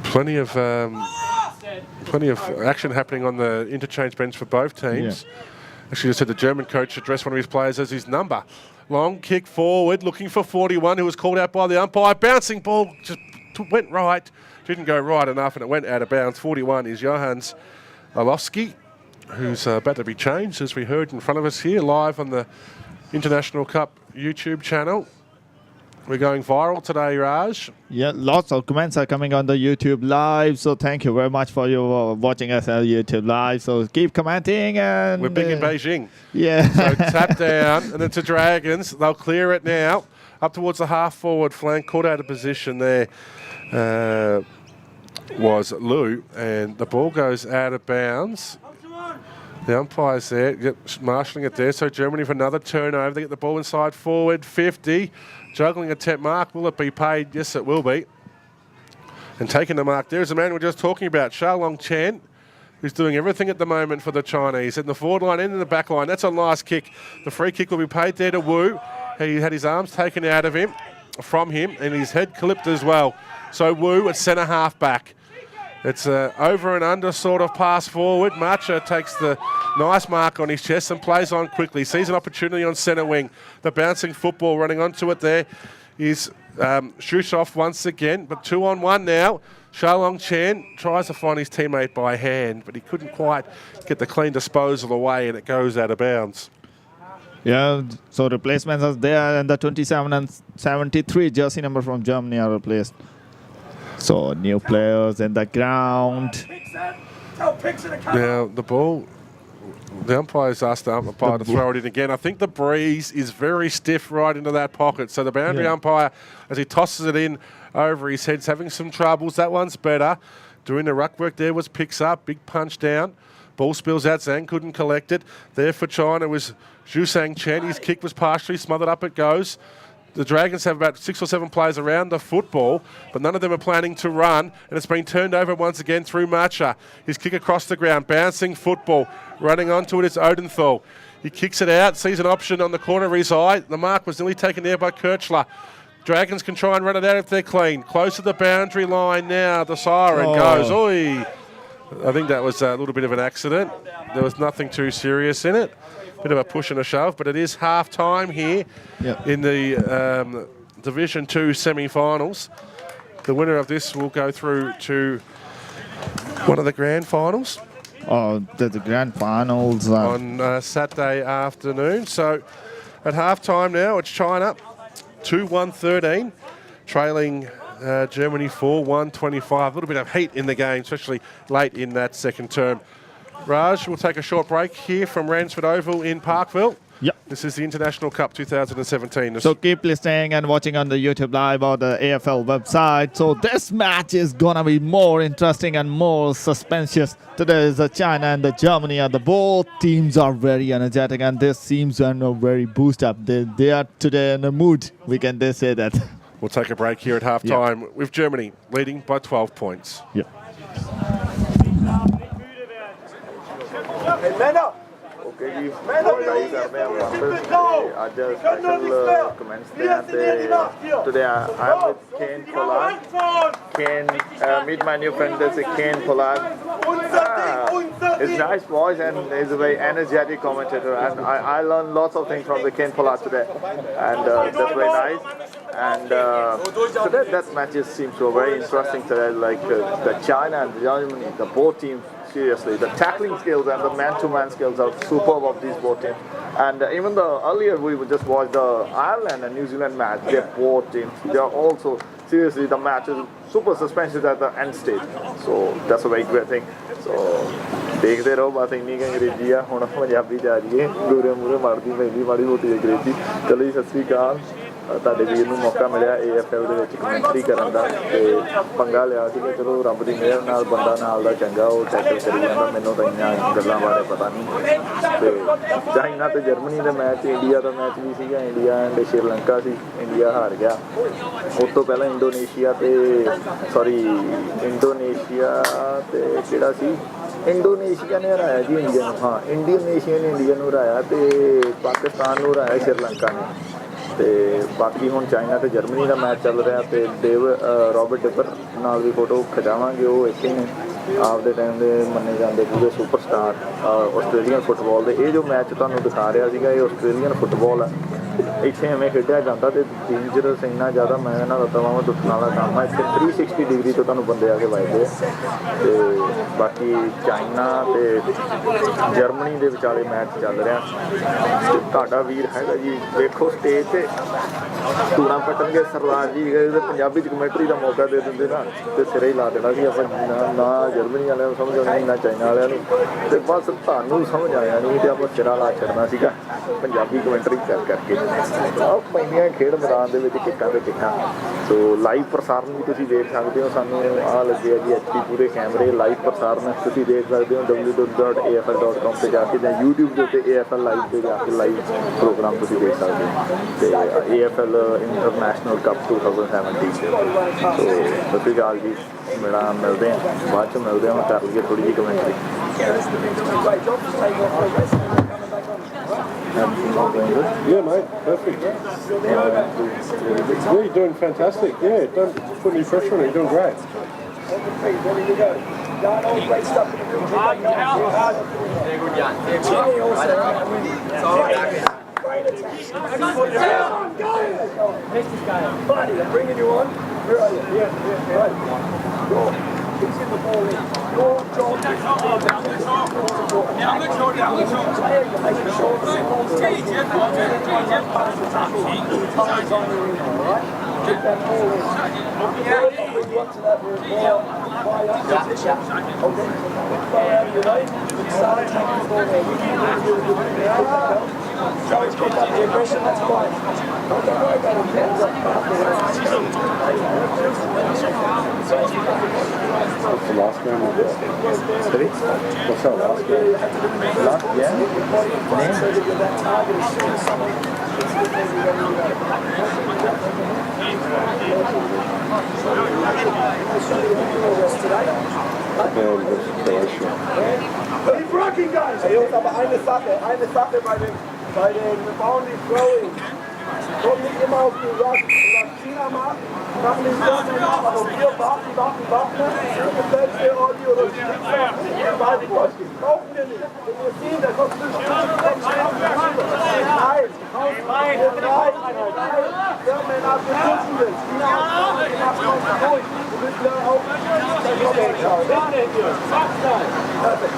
Plenty of action happening on the interchange bench for both teams. Actually, just said the German coach addressed one of his players as his number. Long kick forward, looking for 41, who was called out by the umpire. Bouncing ball just went right. Didn't go right enough, and it went out of bounds. 41 is Johannes Olofsky, who's about to be changed, as we heard in front of us here, live on the International Cup YouTube channel. We're going viral today, Raj.
Yeah, lots of comments are coming on the YouTube Live. So thank you very much for your watching us on YouTube Live. So keep commenting. And
we're big in Beijing.
Yeah.
So tap down, and it's the Dragons. They'll clear it now. Up towards the half-forward flank. Caught out of position there was Liu. And the ball goes out of bounds. The umpire's there, marshalling it there. So Germany for another turnover. They get the ball inside forward, 50. Juggling attempt mark. Will it be paid? Yes, it will be. And taking the mark there is the man we were just talking about, Xiaolong Chen, who's doing everything at the moment for the Chinese. In the forward line and in the back line. That's a nice kick. The free kick will be paid there to Wu. He had his arms taken out of him, from him, and his head clipped as well. So Wu at centre half back. It's a over and under sort of pass forward. Marcher takes the nice mark on his chest and plays on quickly. Sees an opportunity on centre wing. The bouncing football running onto it there is Shushoff once again, but 2-on-1 now. Xiaolong Chen tries to find his teammate by hand, but he couldn't quite get the clean disposal away, and it goes out of bounds.
Yeah, so replacements are there, and the 27 and 73 jersey number from Germany are replaced. So new players in the ground.
Now the ball, the umpire's asked the umpire to throw it in again. I think the breeze is very stiff right into that pocket. So the boundary umpire, as he tosses it in over his head, is having some troubles. That one's better. Doing the ruck work there was picks up, big punch down. Ball spills out, Zhang couldn't collect it. There for China was Zhu Sang Chen. His kick was partially smothered, up it goes. The Dragons have about 6 or 7 players around the football, but none of them are planning to run, and it's been turned over once again through Marcher. His kick across the ground, bouncing football. Running onto it is Odenthal. He kicks it out, sees an option on the corner of his eye. The mark was nearly taken there by Kirchler. Dragons can try and run it out if they're clean. Close to the boundary line now, the siren goes. Oi! I think that was a little bit of an accident. There was nothing too serious in it. Bit of a push and a shove, but it is half-time here in the Division 2 semi-finals. The winner of this will go through to one of the grand finals.
Oh, the grand finals.
On Saturday afternoon. So at half-time now, it's China 2-1-13, trailing Germany 4-1-25. A little bit of heat in the game, especially late in that second term. Raj, we'll take a short break here from Ransford Oval in Parkville.
Yep.
This is the International Cup 2017.
So keep listening and watching on the YouTube Live or the AFL website. So this match is going to be more interesting and more suspense. Today is the China and the Germany, and the both teams are very energetic, and this teams are very boost up. They are today in a mood. We can say that.
We'll take a break here at halftime with Germany leading by 12 points.
Yep.
Okay ਜੀ ਲਾਈ ਕਰਦੇ ਆ ਵਾਪਸ ਅੱਜ special comments ਤੇ ਆਤੇ today I'm with Kane Pollard. Kane, meet my new friend, that's Kane Pollard. His nice voice and he's a very energetic commentator, and I learned lots of things from the Kane Pollard today, and that's very nice. And today that matches seems so very interesting today, like the China and Germany, the both teams. Seriously, the tackling skills and the man-to-man skills are superb of these both teams. And even earlier we just watched the Ireland and New Zealand match. They're both teams. They are also seriously the match is super suspense at the end stage. So that's a very great thing. So देखते रहो बात इन्हीं का अंग्रेजी है हुण पंजाबी जा रही है गोरे मूरे मारदी पैंदी माड़ी मोटी अंग्रेजी चलो जी सत श्री अकाल ਤੁਹਾਡੇ ਵੀਰ ਨੂੰ ਮੌਕਾ ਮਿਲਿਆ AFL ਦੇ ਵਿੱਚ ਕਮੈਂਟਰੀ ਕਰਨ ਦਾ ਤੇ ਪੰਗਾ ਲਿਆ ਸੀ ਕਿ ਚਲੋ ਰੱਬ ਦੀ ਮਿਹਰ ਨਾਲ ਬੰਦਾ ਨਾਲ ਦਾ ਚੰਗਾ ਉਹ ਟੈਕਲ ਕਰੀ ਜਾਂਦਾ ਮੈਨੂੰ ਤਾਂ ਇੰਨੀਆਂ ਗੱਲਾਂ ਬਾਰੇ ਪਤਾ ਨਹੀਂ ਤੇ ਚਾਈਨਾ ਤੇ ਜਰਮਨੀ ਦਾ ਮੈਚ ਇੰਡੀਆ ਦਾ ਮੈਚ ਵੀ ਸੀਗਾ India and Sri Lanka C India ਹਾਰ ਗਿਆ ਉਸ ਤੋਂ ਪਹਿਲਾਂ ਇੰਡੋਨੇਸ਼ੀਆ ਤੇ ਕਿਹੜਾ ਸੀ ਇੰਡੋਨੇਸ਼ੀਆ ਨੇ ਹਰਾਇਆ ਜੀ ਇੰਡੀਆ ਨੂੰ ਹਾਂ ਇੰਡੋਨੇਸ਼ੀਆ ਨੇ ਇੰਡੀਆ ਨੂੰ ਹਰਾਇਆ ਤੇ ਪਾਕਿਸਤਾਨ ਨੂੰ ਹਰਾਇਆ ਸ਼੍ਰੀਲੰਕਾ ਨੇ ਤੇ ਬਾਕੀ ਹੁਣ ਚਾਈਨਾ ਤੇ ਜਰਮਨੀ ਦਾ ਮੈਚ ਚੱਲ ਰਿਹਾ ਤੇ ਰੋਬਰਟ ਡਿਪਰ ਨਾਲ ਵੀ ਫੋਟੋ ਖਿਚਾਵਾਂਗੇ ਉਹ ਇੱਥੇ ਨੇ ਆਪਦੇ ਟਾਈਮ ਦੇ ਮੰਨੇ ਜਾਂਦੇ ਪੂਰੇ ਸੁਪਰਸਟਾਰ ਆਸਟ੍ਰੇਲੀਅਨ ਫੁੱਟਬਾਲ ਦੇ ਇਹ ਜੋ ਮੈਚ ਤੁਹਾਨੂੰ ਦਿਖਾ ਰਿਹਾ ਸੀਗਾ ਇਹ ਆਸਟ੍ਰੇਲੀਅਨ ਫੁੱਟਬਾਲ ਆ ਇੱਥੇ ਐਵੇਂ ਖੇਡਿਆ ਜਾਂਦਾ ਤੇ ਡੇਂਜਰਸ ਇੰਨਾ ਜ਼ਿਆਦਾ ਮੈਂ ਇਹਨਾਂ ਦਾ ਤਮਾਮ ਦੁੱਖਣ ਵਾਲਾ ਕੰਮ ਆ ਇੱਥੇ 360 ਡਿਗਰੀ ਤੋਂ ਤੁਹਾਨੂੰ ਬੰਦੇ ਆ ਕੇ ਵੱਜਦੇ ਤੇ ਬਾਕੀ ਚਾਈਨਾ ਤੇ ਜਰਮਨੀ ਦੇ ਵਿਚਾਲੇ ਮੈਚ ਚੱਲ ਰਿਹਾ ਤੇ ਤੁਹਾਡਾ ਵੀਰ ਹੈਗਾ ਜੀ ਵੇਖੋ ਸਟੇਜ ਤੇ ਧੂਣਾ ਪੱਟਣਗੇ ਸਰਦਾਰ ਜੀ ਪੰਜਾਬੀ ਚ ਕਮੈਂਟਰੀ ਦਾ ਮੌਕਾ ਦੇ ਦਿੰਦੇ ਨਾ ਤੇ ਸਿਰੇ ਹੀ ਲਾ ਦੇਣਾ ਸੀ ਆਪਾਂ ਨਾ ਜਰਮਨੀ ਵਾਲਿਆਂ ਨੂੰ ਸਮਝ ਆਉਣਾ ਨਾ ਚਾਈਨਾ ਵਾਲਿਆਂ ਨੂੰ ਤੇ ਬਸ ਤੁਹਾਨੂੰ ਸਮਝ ਆਇਆ ਨਹੀਂ ਤੇ ਆਪਾਂ ਸਿਰਾ ਲਾ ਛੱਡਣਾ ਸੀਗਾ ਪੰਜਾਬੀ ਕਮੈਂਟਰੀ ਕਰਕੇ ਪੈਂਦੀਆਂ ਖੇਡ ਮੈਦਾਨ ਦੇ ਵਿੱਚ ਕਿੱਕਾਂ ਤੇ ਕਿੱਕਾਂ ਸੋ ਲਾਈਵ ਪ੍ਰਸਾਰਣ ਵੀ ਤੁਸੀਂ ਦੇਖ ਸਕਦੇ ਹੋ ਸਾਨੂੰ ਆ ਲੱਗੇ ਜੀ ਐਚਪੀ ਪੂਰੇ ਕੈਮਰੇ ਲਾਈਵ ਪ੍ਰਸਾਰਣ ਤੁਸੀਂ ਦੇਖ ਸਕਦੇ ਹੋ www.afl.com ਤੇ ਜਾ ਕੇ ਜਾਂ YouTube ਦੇ ਉੱਤੇ AFL ਲਾਈਵ ਤੇ ਜਾ ਕੇ ਲਾਈਵ ਪ੍ਰੋਗਰਾਮ ਤੁਸੀਂ ਦੇਖ ਸਕਦੇ ਹੋ ਤੇ AFL ਇੰਟਰਨੈਸ਼ਨਲ ਕੱਪ 2017 ਸੋ ਸਤਿ ਸ਼੍ਰੀ ਅਕਾਲ ਜੀ ਮੇਰਾ ਮਿਲਦੇ ਹਾਂ ਬਾਅਦ ਚ ਮਿਲਦੇ ਹਾਂ ਕਰ ਲਈਏ ਥੋੜੀ ਜਿਹੀ commentary
Yeah, mate, perfect. Yeah, you're doing fantastic. Yeah, don't put any pressure on it. You're doing great.
Buddy, I'm bringing you on. Where are you? Yeah, right. Go. He's in the ball in. Go, John. Get that ball in. Bring you up to that ball. Gotcha. Okay. Far out of your way. Start attacking the ball there. Joey's picked up the aggression, that's fine. Don't worry about it.
What's the last game of this?
Sorry?
What's that last game?
Last, yeah?
Keep rocking, guys! Hey, Jungs, aber eine Sache bei den Boundary Throwing. Kommt nicht immer auf die Rush. China machen den Stürmer nach, aber wir warten. Und selbst der Audi oder die Pizza, die beiden Posten. Kaufen wir nicht. Wenn wir sehen, da kommt ein Stürmer, kommt schnell Nein. Firmen ab, wir schützen das. China macht uns durch. Wir müssen ja auch das Problem schauen. Perfect.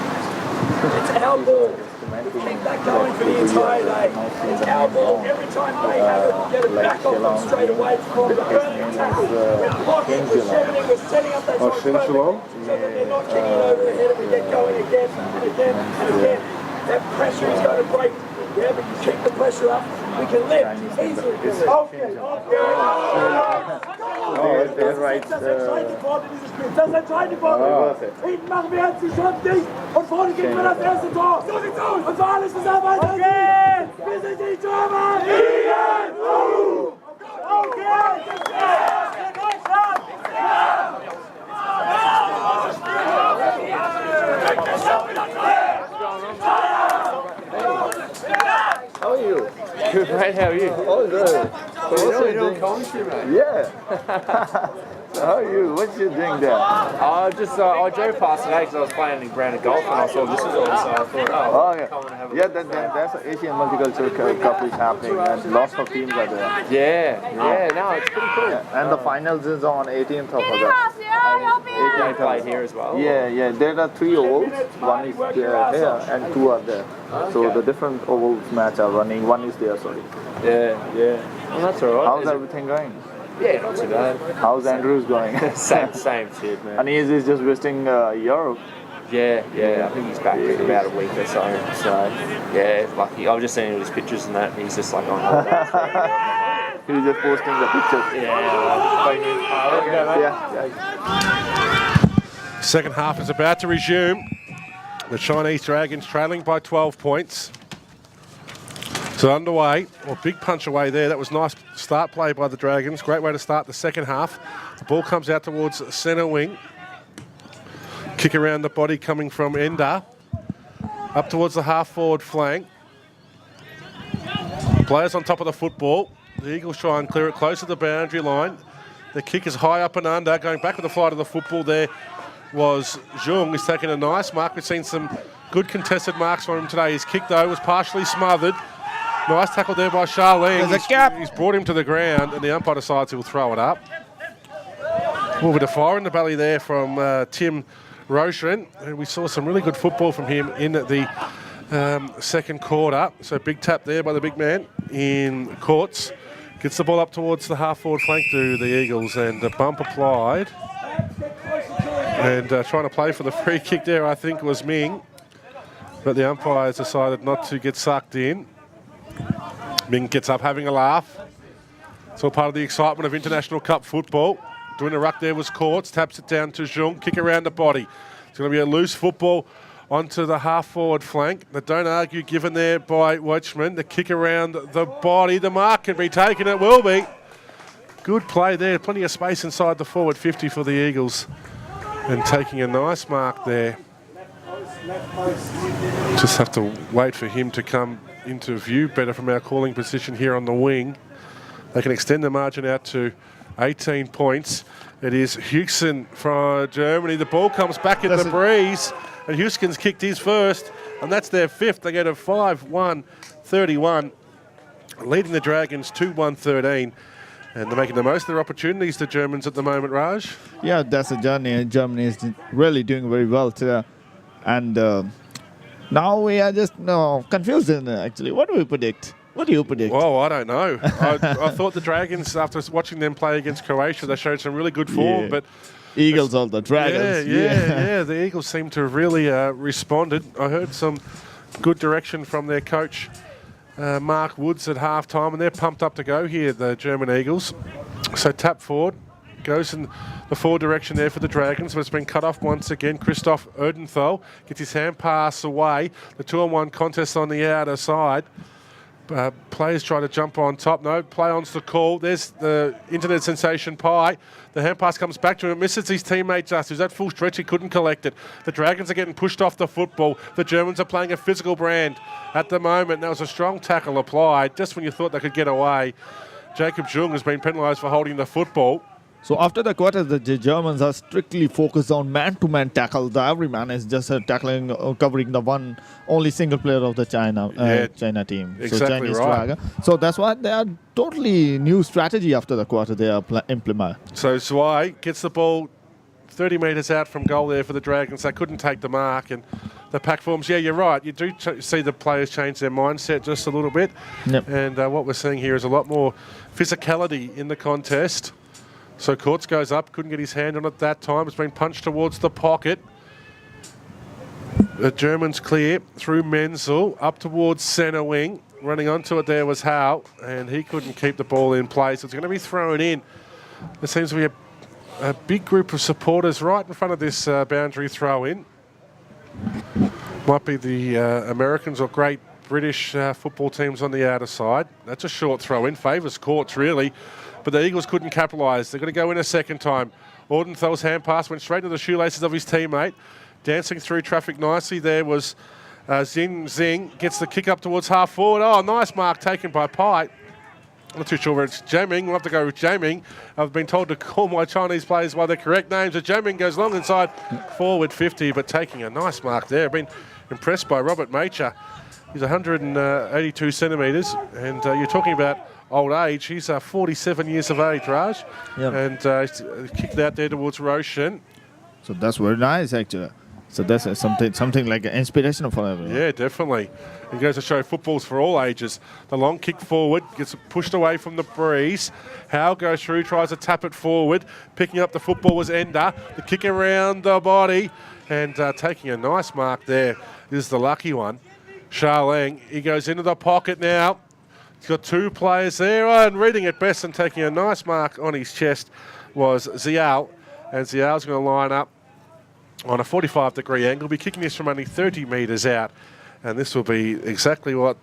It's our ball. We keep that going for the entire day. It's our ball. Every time they have it, we get it back off them straight away from the early tackle. We're blocking, we're shepherding, we're setting up that shot so that they're not kicking over the head and we get going again and again and again. That pressure is going to break. Yeah, but you keep the pressure up, we can lift easily. Okay.
Oh, they're right.
Das entscheidende Wort in diesem Spiel. Das entscheidende Wort. Hinten machen wir jetzt die Schritt dicht und vorne kriegen wir das erste Tor. So sieht's aus. Und zwar alles zusammen. Okay. Wir sind die Tormann.
How are you? Good, mate. How are you? Oh, good. So what are you doing? Commentary, mate? Yeah. So how are you? What you doing there?
I drove past today because I was playing in Brandon Golf and I saw this was on, so I thought,
yeah.
come and have a
Yeah,
look.
that's an Asian Multicultural Cup is happening and lots of teams are there.
Yeah, no, it's pretty cool.
Yeah. And the finals is on 18th of August.
They played here as well.
Yeah. There are 3 ovals. One is here and 2 are there. So the different ovals match are running. One is there, sorry.
Yeah. Well, that's alright.
How's everything going?
Yeah, not too bad.
How's Andrews going?
Same shit, man.
And he's just visiting Europe.
Yeah, I think he's back in about a week or so. So, yeah, lucky. I've just seen all his pictures and that, and he's just like on holiday.
He's just posting the pictures.
Yeah. Second half is about to resume. The Chinese Dragons trailing by 12 points. So underway, big punch away there. That was nice start play by the Dragons. Great way to start the second half. The ball comes out towards centre wing. Kick around the body coming from Ender. Up towards the half-forward flank. Players on top of the football. The Eagles try and clear it close to the boundary line. The kick is high up and under. Going back with the flight of the football there was Zhung. He's taken a nice mark. We've seen some good contested marks from him today. His kick, though, was partially smothered. Nice tackle there by Charlene.
There's a gap.
He's brought him to the ground, and the umpire decides he'll throw it up. A little bit of fire in the belly there from Tim Roshan. And we saw some really good football from him in the second quarter. So big tap there by the big man in Courts. Gets the ball up towards the half-forward flank to the Eagles, and the bump applied. And trying to play for the free kick there, I think, was Ming. But the umpires decided not to get sucked in. Ming gets up having a laugh. It's all part of the excitement of International Cup football. Doing a ruck there was Courts, taps it down to Zhong, kick around the body. It's going to be a loose football onto the half-forward flank. The don't argue given there by Watchman. The kick around the body. The mark can be taken. It will be. Good play there. Plenty of space inside the forward 50 for the Eagles. And taking a nice mark there. Just have to wait for him to come into view better from our calling position here on the wing. They can extend the margin out to 18 points. It is Hughson from Germany. The ball comes back in the breeze. And Houston's kicked his first, and that's their fifth. They go to 5-1-31, leading the Dragons 2-1-13. And they're making the most of their opportunities, the Germans, at the moment, Raj.
Yeah, that's a journey, and Germany is really doing very well today. And now we are just confused, actually. What do we predict? What do you predict?
Well, I don't know. I thought the Dragons, after watching them play against Croatia, they showed some really good form, but...
Eagles or the Dragons.
Yeah. The Eagles seem to have really responded. I heard some good direction from their coach, Mark Woods, at halftime, and they're pumped up to go here, the German Eagles. So tap forward, goes in the forward direction there for the Dragons, but it's been cut off once again. Christoph Erdenthal gets his hand pass away. The 2-on-1 contest on the outer side. Players try to jump on top. No, play on's the call. There's the internet sensation Pai. The hand pass comes back to him. Misses his teammate Just. Who's at full stretch. He couldn't collect it. The Dragons are getting pushed off the football. The Germans are playing a physical brand at the moment. There was a strong tackle applied just when you thought they could get away. Jacob Jung has been penalised for holding the football.
So after the quarter, the Germans are strictly focused on man-to-man tackle. The every man is just tackling, covering the one only single player of the China team.
Exactly,
so Chinese
right.
Dragon. So that's why they are totally new strategy after the quarter they are implement.
So Zwei gets the ball 30 metres out from goal there for the Dragons. They couldn't take the mark, and the pack forms. Yeah, you're right. You do see the players change their mindset just a little bit.
Yep.
And what we're seeing here is a lot more physicality in the contest. So Courts goes up, couldn't get his hand on it that time. It's been punched towards the pocket. The Germans clear through Menzel, up towards centre wing. Running onto it there was Howe, and he couldn't keep the ball in place. It's going to be thrown in. There seems to be a big group of supporters right in front of this boundary throw-in. Might be the Americans or Great British football teams on the outer side. That's a short throw-in, favours Courts really. But the Eagles couldn't capitalise. They're going to go in a second time. Ordenthal's hand pass went straight into the shoelaces of his teammate. Dancing through traffic nicely there was Zing. Gets the kick up towards half forward. Oh, nice mark taken by Pai. I'm not too sure where it's Jaming. We'll have to go with Jaming. I've been told to call my Chinese players by their correct names. So Jaming goes long inside forward 50, but taking a nice mark there. I've been impressed by Robert Macher. He's 182 centimetres, and you're talking about old age. He's 47 years of age, Raj.
Yep.
And kicked out there towards Roshan.
So that's very nice, actually. So that's something like an inspiration for everyone.
Yeah, definitely. It goes to show football's for all ages. The long kick forward gets pushed away from the breeze. Howe goes through, tries to tap it forward. Picking up the football was Ender. The kick around the body and taking a nice mark there. This is the lucky one. Charlang, he goes into the pocket now. He's got two players there, and reading it best and taking a nice mark on his chest was Zial. And Zial's going to line up on a 45-degree angle. Be kicking this from only 30 metres out. And this will be exactly what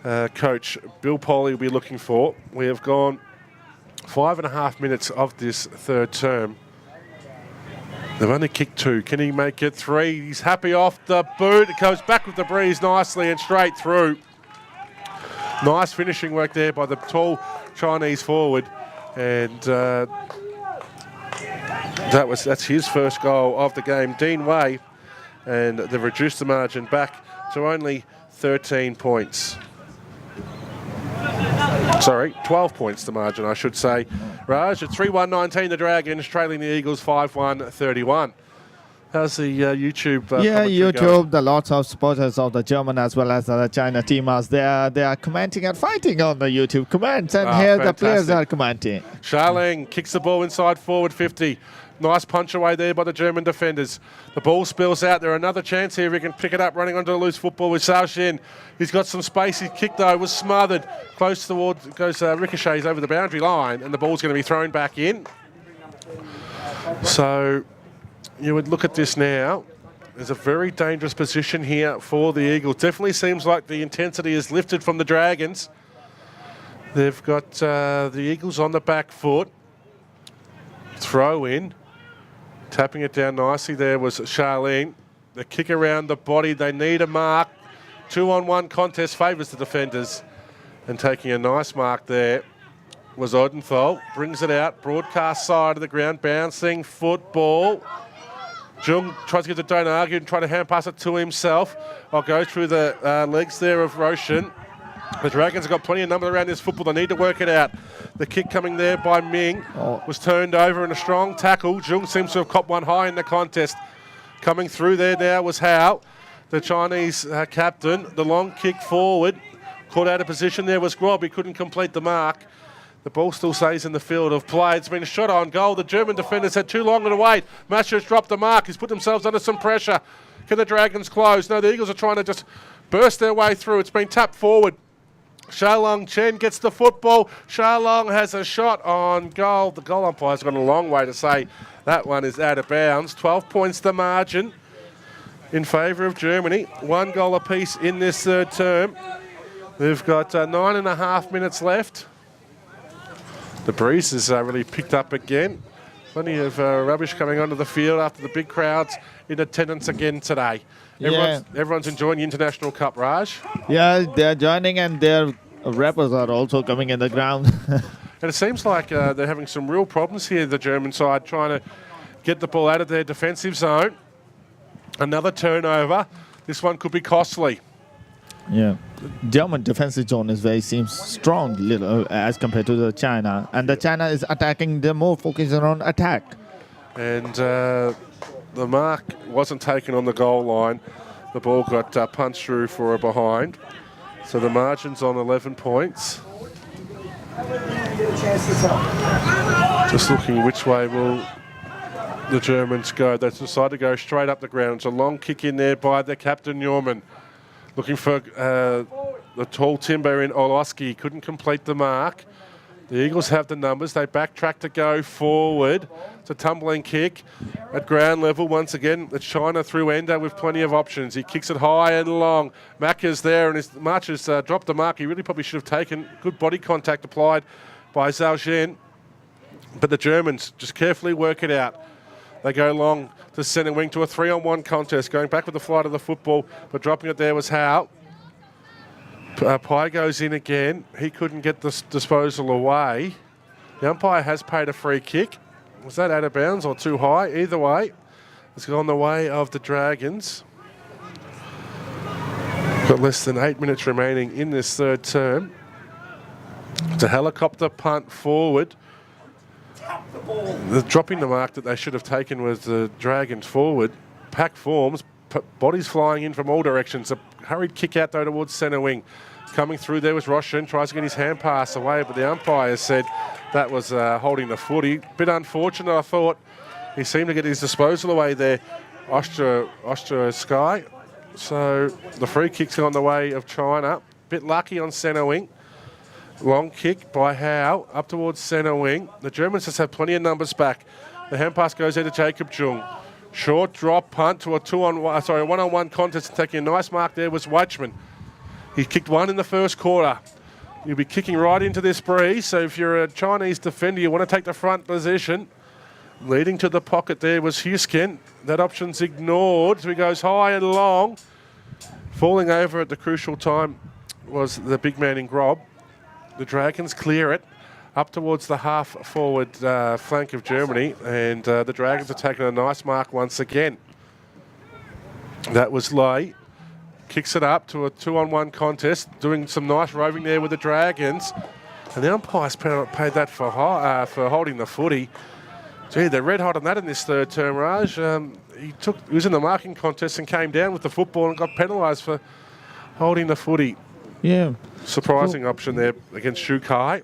Coach Bill Poley will be looking for. We have gone 5.5 minutes of this third term. They've only kicked 2. Can he make it 3? He's happy off the boot. It goes back with the breeze nicely and straight through. Nice finishing work there by the tall Chinese forward. And that's his first goal of the game. Dean Wei. And they've reduced the margin back to only 13 points. Sorry, 12 points the margin, I should say. Raj, at 3-1-19, the Dragons trailing the Eagles 5-1-31. How's the YouTube?
Yeah,
commentary going?
YouTube. The lots of supporters of the German as well as the China team are they are commenting and fighting on the YouTube comments, and here the players
fantastic.
are commenting.
Charling kicks the ball inside forward 50. Nice punch away there by the German defenders. The ball spills out. There another chance here. He can pick it up running onto the loose football with Zhao Shen. He's got some space. His kick though was smothered. Close towards goes ricochets over the boundary line, and the ball's going to be thrown back in. So you would look at this now. There's a very dangerous position here for the Eagles. Definitely seems like the intensity is lifted from the Dragons. They've got the Eagles on the back foot. Throw in. Tapping it down nicely there was Charlene. The kick around the body. They need a mark. 2-on-1 contest favours the defenders. And taking a nice mark there was Odenthal. Brings it out. Broadcast side of the ground. Bouncing football. Jung tries to get to Don't Argue and try to hand pass it to himself. I'll go through the legs there of Roshan. The Dragons have got plenty of numbers around this football. They need to work it out. The kick coming there by Ming was turned over in a strong tackle. Jung seems to have copped one high in the contest. Coming through there now was Hao, the Chinese captain. The long kick forward. Caught out of position there was Grob. He couldn't complete the mark. The ball still stays in the field of play. It's been a shot on goal. The German defenders had too long to wait. Mascher's dropped the mark. He's put themselves under some pressure. Can the Dragons close? No, the Eagles are trying to just burst their way through. It's been tapped forward. Shalong Chen gets the football. Shalong has a shot on goal. The goal umpire's gone a long way to say that one is out of bounds. 12 points the margin in favour of Germany. 1 goal apiece in this third term. They've got 9.5 minutes left. The breeze has really picked up again. Plenty of rubbish coming onto the field after the big crowds in attendance again today. Everyone's enjoying the International Cup, Raj.
Yeah, they're joining and their rappers are also coming in the ground.
And it seems like they're having some real problems here, the German side, trying to get the ball out of their defensive zone. Another turnover. This one could be costly.
Yeah, German defensive zone seems strong as compared to the China, and the China is attacking. They're more focused on attack.
And the mark wasn't taken on the goal line. The ball got punched through for a behind. So the margin's on 11 points. Just looking which way will the Germans go. They decide to go straight up the ground. It's a long kick in there by the captain, Neumann. Looking for the tall timber in Oloski. Couldn't complete the mark. The Eagles have the numbers. They backtrack to go forward. It's a tumbling kick at ground level. Once again, it's China through Endo with plenty of options. He kicks it high and long. Macca's there, and his March has dropped the mark. He really probably should have taken good body contact applied by Zhao Shen. But the Germans just carefully work it out. They go long to centre wing to a 3-on-1 contest. Going back with the flight of the football, but dropping it there was Hao. Pai goes in again. He couldn't get this disposal away. The umpire has paid a free kick. Was that out of bounds or too high? Either way, it's gone the way of the Dragons. Got less than 8 minutes remaining in this third term. It's a helicopter punt forward. The dropping the mark that they should have taken was the Dragons forward. Pack forms, bodies flying in from all directions. A hurried kick out though towards centre wing. Coming through there was Roshan, tries to get his hand pass away, but the umpire said that was holding the footy. Bit unfortunate, I thought. He seemed to get his disposal away there, Austro Sky. So the free kick's on the way of China. Bit lucky on centre wing. Long kick by Hao up towards centre wing. The Germans just have plenty of numbers back. The hand pass goes there to Jacob Jung. Short drop punt to a 1-on-1 contest. Taking a nice mark there was Weichman. He kicked one in the first quarter. You'll be kicking right into this breeze. So if you're a Chinese defender, you want to take the front position. Leading to the pocket there was Huskin. That option's ignored. So he goes high and long. Falling over at the crucial time was the big man in Grob. The Dragons clear it up towards the half-forward flank of Germany, and the Dragons are taking a nice mark once again. That was Lay. Kicks it up to a 2-on-1 contest, doing some nice roving there with the Dragons. And the umpire's paid that for holding the footy. Gee, they're red hot on that in this third term, Raj. he was in the marking contest and came down with the football and got penalised for holding the footy.
Yeah.
Surprising option there against Shu Kai.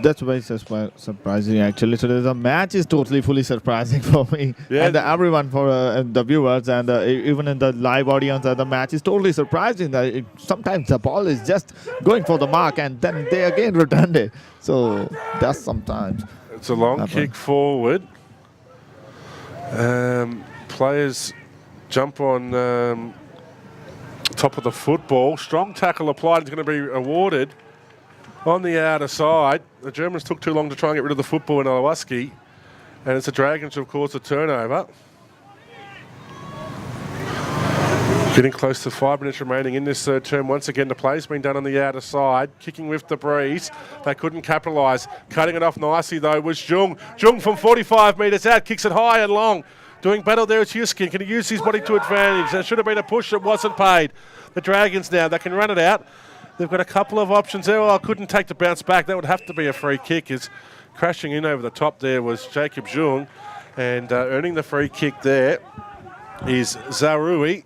That's very surprising, actually. So the match is totally fully surprising for me and everyone, for the viewers, and even in the live audience. The match is totally surprising. That sometimes the ball is just going for the mark and then they again return it. So that's sometimes.
It's a long kick forward. Players jump on top of the football. Strong tackle applied. It's going to be awarded. On the outer side, the Germans took too long to try and get rid of the football in Iwaski, and it's the Dragons who have caused a turnover. Getting close to 5 minutes remaining in this third term. Once again, the play's been done on the outer side, kicking with the breeze. They couldn't capitalise. Cutting it off nicely, though, was Jung. Jung from 45 metres out, kicks it high and long. Doing battle there is Huskin. Can he use his body to advantage? There should have been a push that wasn't paid. The Dragons now, they can run it out. They've got a couple of options there. Well, I couldn't take the bounce back. That would have to be a free kick. As crashing in over the top there was Jacob Jung. And earning the free kick there is Zarui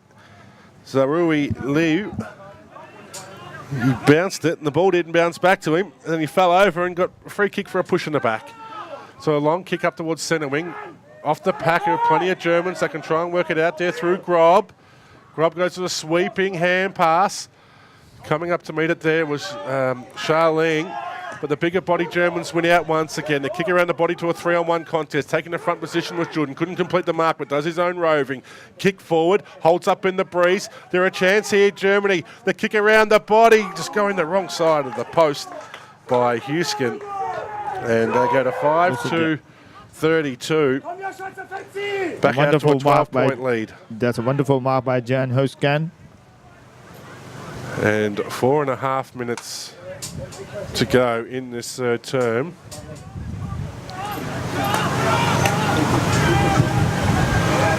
Liu. He bounced it and the ball didn't bounce back to him. And then he fell over and got a free kick for a push in the back. So a long kick up towards centre wing. Off the pack are plenty of Germans. They can try and work it out there through Grob. Grob goes to the sweeping hand pass. Coming up to meet it there was Charling, but the bigger body Germans win out once again. They kick around the body to a 3-on-1 contest. Taking the front position was Jordan. Couldn't complete the mark, but does his own roving. Kick forward, holds up in the breeze. There a chance here, Germany. The kick around the body, just going the wrong side of the post by Huskin. And they go to 5-2-32. Back out to a 12-point lead.
That's a wonderful mark by Jan Huskin.
And 4.5 minutes to go in this third term.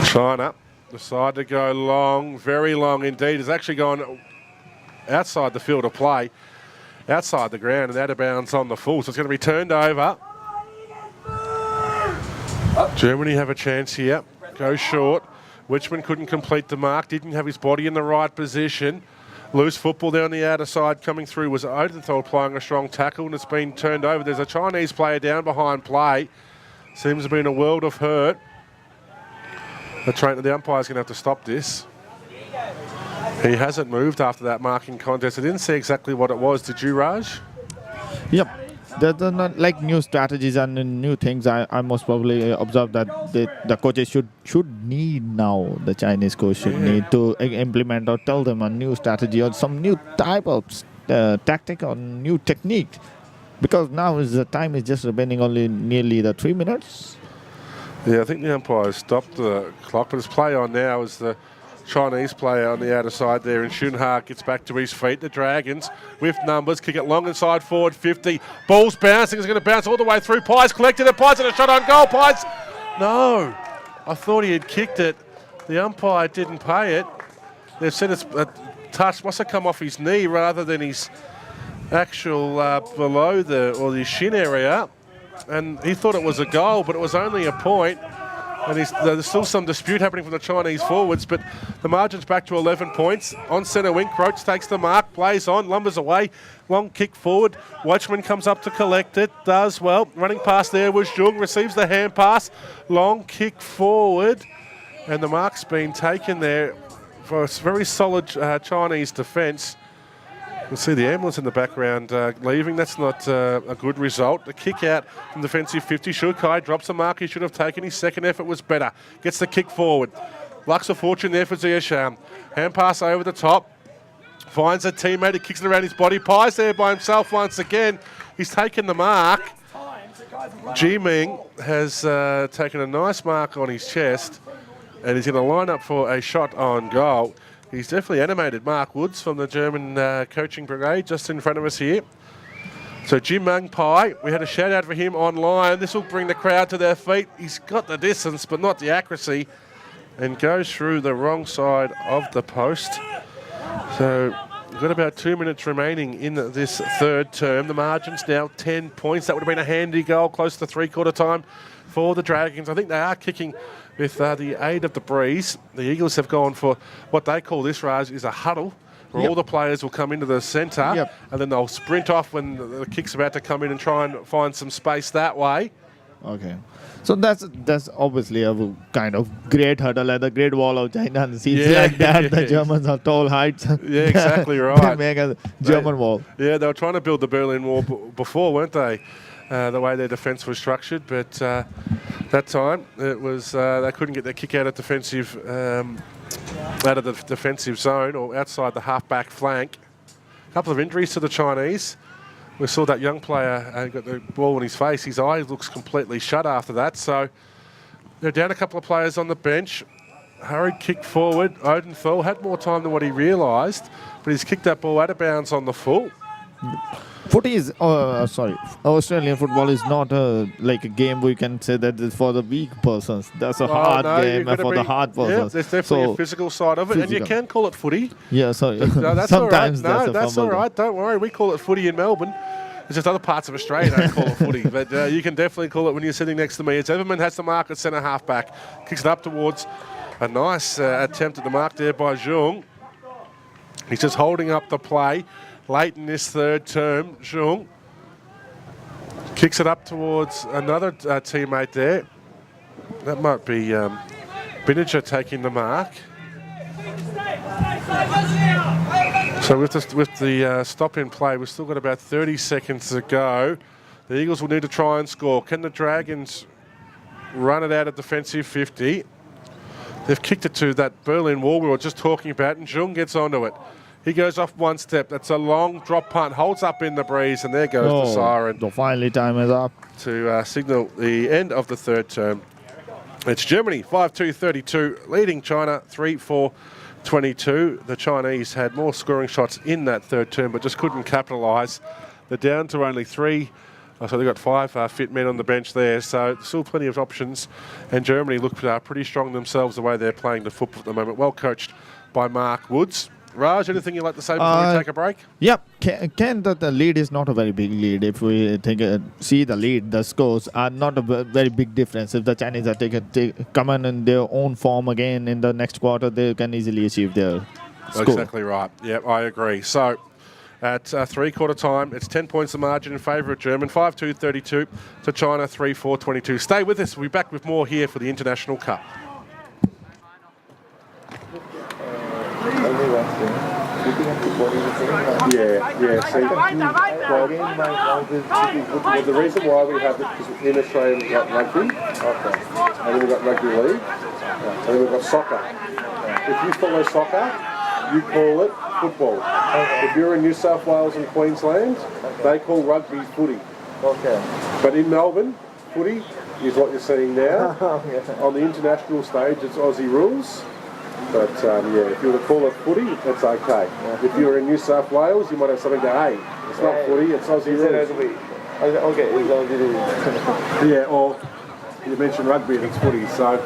China decide to go long, very long indeed. It's actually gone outside the field of play, outside the ground and out of bounds on the full. So it's going to be turned over. Germany have a chance here. Go short. Wichmann couldn't complete the mark, didn't have his body in the right position. Loose football there on the outer side coming through was Odenthal applying a strong tackle and it's been turned over. There's a Chinese player down behind play. Seems to be in a world of hurt. The umpire's going to have to stop this. He hasn't moved after that marking contest. I didn't see exactly what it was. Did you, Raj?
Yep. There's not like new strategies and new things. I most probably observe that the coaches should need now. The Chinese coach should need to implement or tell them a new strategy or some new type of tactic or new technique, because now the time is just remaining only nearly the 3 minutes.
Yeah, I think the umpire stopped the clock, but his play on now is the Chinese player on the outer side there, and Shunha gets back to his feet. The Dragons with numbers kick it long inside forward 50. Ball's bouncing. It's going to bounce all the way through. Pies collected it. Pies and a shot on goal. Pies. No. I thought he had kicked it. The umpire didn't pay it. They've said it's a touch. Must have come off his knee rather than his actual below the shin area. And he thought it was a goal, but it was only a point. And there's still some dispute happening from the Chinese forwards, but the margin's back to 11 points. On centre wing, Croach takes the mark, plays on, lumbers away. Long kick forward. Watchman comes up to collect it, does well. Running past there was Jung, receives the hand pass. Long kick forward, and the mark's been taken there for a very solid Chinese defence. You'll see the ambulance in the background leaving. That's not a good result. The kick out from defensive 50. Shukai drops the mark he should have taken. His second effort was better. Gets the kick forward. Lucks of fortune there for Ziyasham. Hand pass over the top. Finds a teammate. He kicks it around his body. Pies there by himself once again. He's taken the mark. Ji Ming has taken a nice mark on his chest, and he's going to line up for a shot on goal. He's definitely animated. Mark Woods from the German coaching brigade just in front of us here. So Jim Mung Pai, we had a shout out for him online. This will bring the crowd to their feet. He's got the distance but not the accuracy, and goes through the wrong side of the post. So we've got about 2 minutes remaining in this third term. The margin's now 10 points. That would have been a handy goal, close to three-quarter time for the Dragons. I think they are kicking with the aid of the breeze, the Eagles have gone for what they call this, Raj, is a huddle, where all the players will come into the centre and then they'll sprint off when the kick's about to come in and try and find some space that way.
Okay. So that's obviously a kind of great hurdle at the Great Wall of China. It seems like that. The Germans have tall heights.
Yeah, exactly right.
They make a German wall.
Yeah, they were trying to build the Berlin Wall before, weren't they? The way their defence was structured, but that time it was they couldn't get their kick out of defensive out of the defensive zone or outside the half-back flank. A couple of injuries to the Chinese. We saw that young player got the ball in his face. His eye looks completely shut after that. So they're down a couple of players on the bench. Hurried kick forward. Odenthal had more time than what he realised, but he's kicked that ball out of bounds on the full.
Footy is, Australian football is not like a game we can say that is for the weak persons. That's a hard game for the hard persons.
Yeah, there's definitely a physical side of it, and you can call it footy.
Yeah, sorry.
No, that's
sometimes
all right.
that's
all right. Don't worry, we call it footy in Melbourne. There's just other parts of Australia don't call it footy, but you can definitely call it when you're sitting next to me. It's Everman has the mark at centre half back, kicks it up towards a nice attempt at the mark there by Zhong. He's just holding up the play. Late in this third term, Zhong kicks it up towards another teammate there. That might be Binniger taking the mark. So with the stop in play, we've still got about 30 seconds to go. The Eagles will need to try and score. Can the Dragons run it out of defensive 50? They've kicked it to that Berlin Wall we were just talking about, and Zhong gets onto it. He goes off one step. That's a long drop punt. Holds up in the breeze, and there goes the siren.
So finally time is up.
To signal the end of the third term. It's Germany, 5-2-32, leading China 3-4-22. The Chinese had more scoring shots in that third term, but just couldn't capitalise. They're down to only 3. So they've got 5 fit men on the bench there. So still plenty of options. And Germany look pretty strong themselves the way they're playing the football at the moment. Well coached by Mark Woods. Raj, anything you'd like to say before we take a break?
Yep. The lead is not a very big lead. If we see the lead, the scores are not a very big difference. If the Chinese are come in their own form again in the next quarter, they can easily achieve their score.
Exactly right. Yep, I agree. So at three-quarter time, it's 10 points the margin in favour of German, 5-2-32 to China, 3-4-22. Stay with us. We'll be back with more here for the International Cup.
Only one thing. Shooting and football is the same.
Yeah. See, well, the reason why we have it is in Australia we've got rugby, and then we've got rugby league, and then we've got soccer. If you follow soccer, you call it football. If you're in New South Wales and Queensland, they call rugby footy.
Okay.
But in Melbourne, footy is what you're seeing now. On the international stage, it's Aussie rules. But if you were to call it footy, that's okay. If you're in New South Wales, you might have something to, hey, it's not footy, it's Aussie rules.
Okay, it's Aussie rules.
Yeah, or you mentioned rugby and it's footy, so.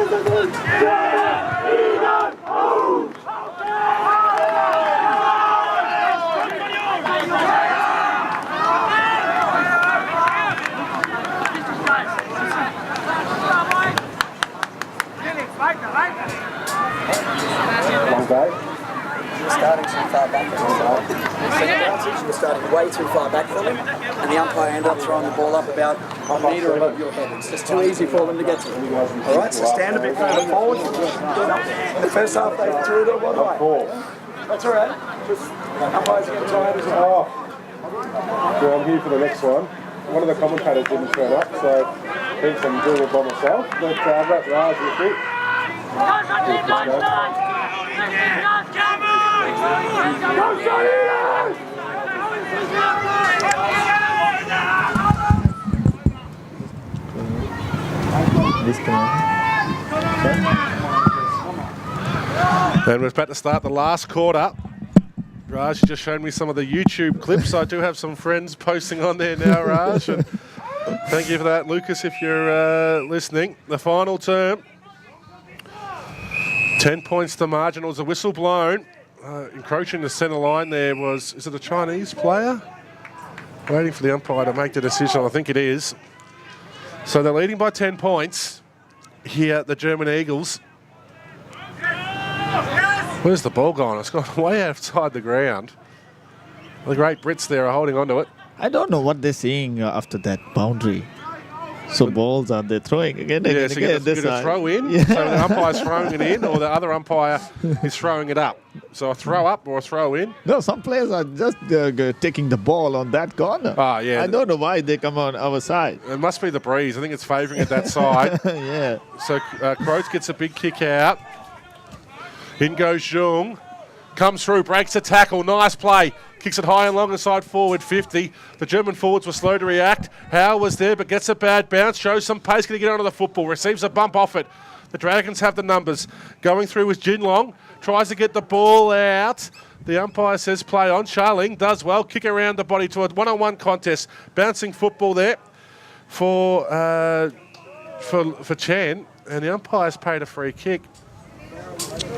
Long day.
You're starting too far back from him. You were starting way too far back from him, and the umpire ended up throwing the ball up about a metre above your head. It's just too easy for them to get to. All right, so stand a bit further forward. In the first half, they threw it one way. That's all right. Just umpires get tired as well.
Well, I'm here for the next one. One of the commentators didn't turn up, so thinks I'm doing it by myself. But I've got Raj with me.
And we're about to start the last quarter. Raj just showed me some of the YouTube clips. I do have some friends posting on there now, Raj. And thank you for that, Lucas, if you're listening. The final term, 10 points to margin. It was a whistle blown. Encroaching the centre line there was, is it a Chinese player? Waiting for the umpire to make the decision. I think it is. So they're leading by 10 points here, the German Eagles. Where's the ball gone? It's gone way outside the ground. The great Brits there are holding on to it.
I don't know what they're seeing after that boundary. So balls are they throwing again and
so
again?
you get a throw in,
Yeah.
so the umpire's throwing it in, or the other umpire is throwing it up. So a throw up or a throw in.
No, some players are just taking the ball on that corner.
Ah, yeah.
I don't know why they come on our side.
It must be the breeze. I think it's favouring it that side.
Yeah.
So Croats gets a big kick out. In goes Jung. Comes through, breaks a tackle. Nice play. Kicks it high and long inside forward 50. The German forwards were slow to react. Howe was there but gets a bad bounce. Shows some pace. Going to get onto the football. Receives a bump off it. The Dragons have the numbers. Going through with Jinlong. Tries to get the ball out. The umpire says play on. Charling does well. Kick around the body to a one-on-one contest. Bouncing football there for Chen. And the umpire's paid a free kick.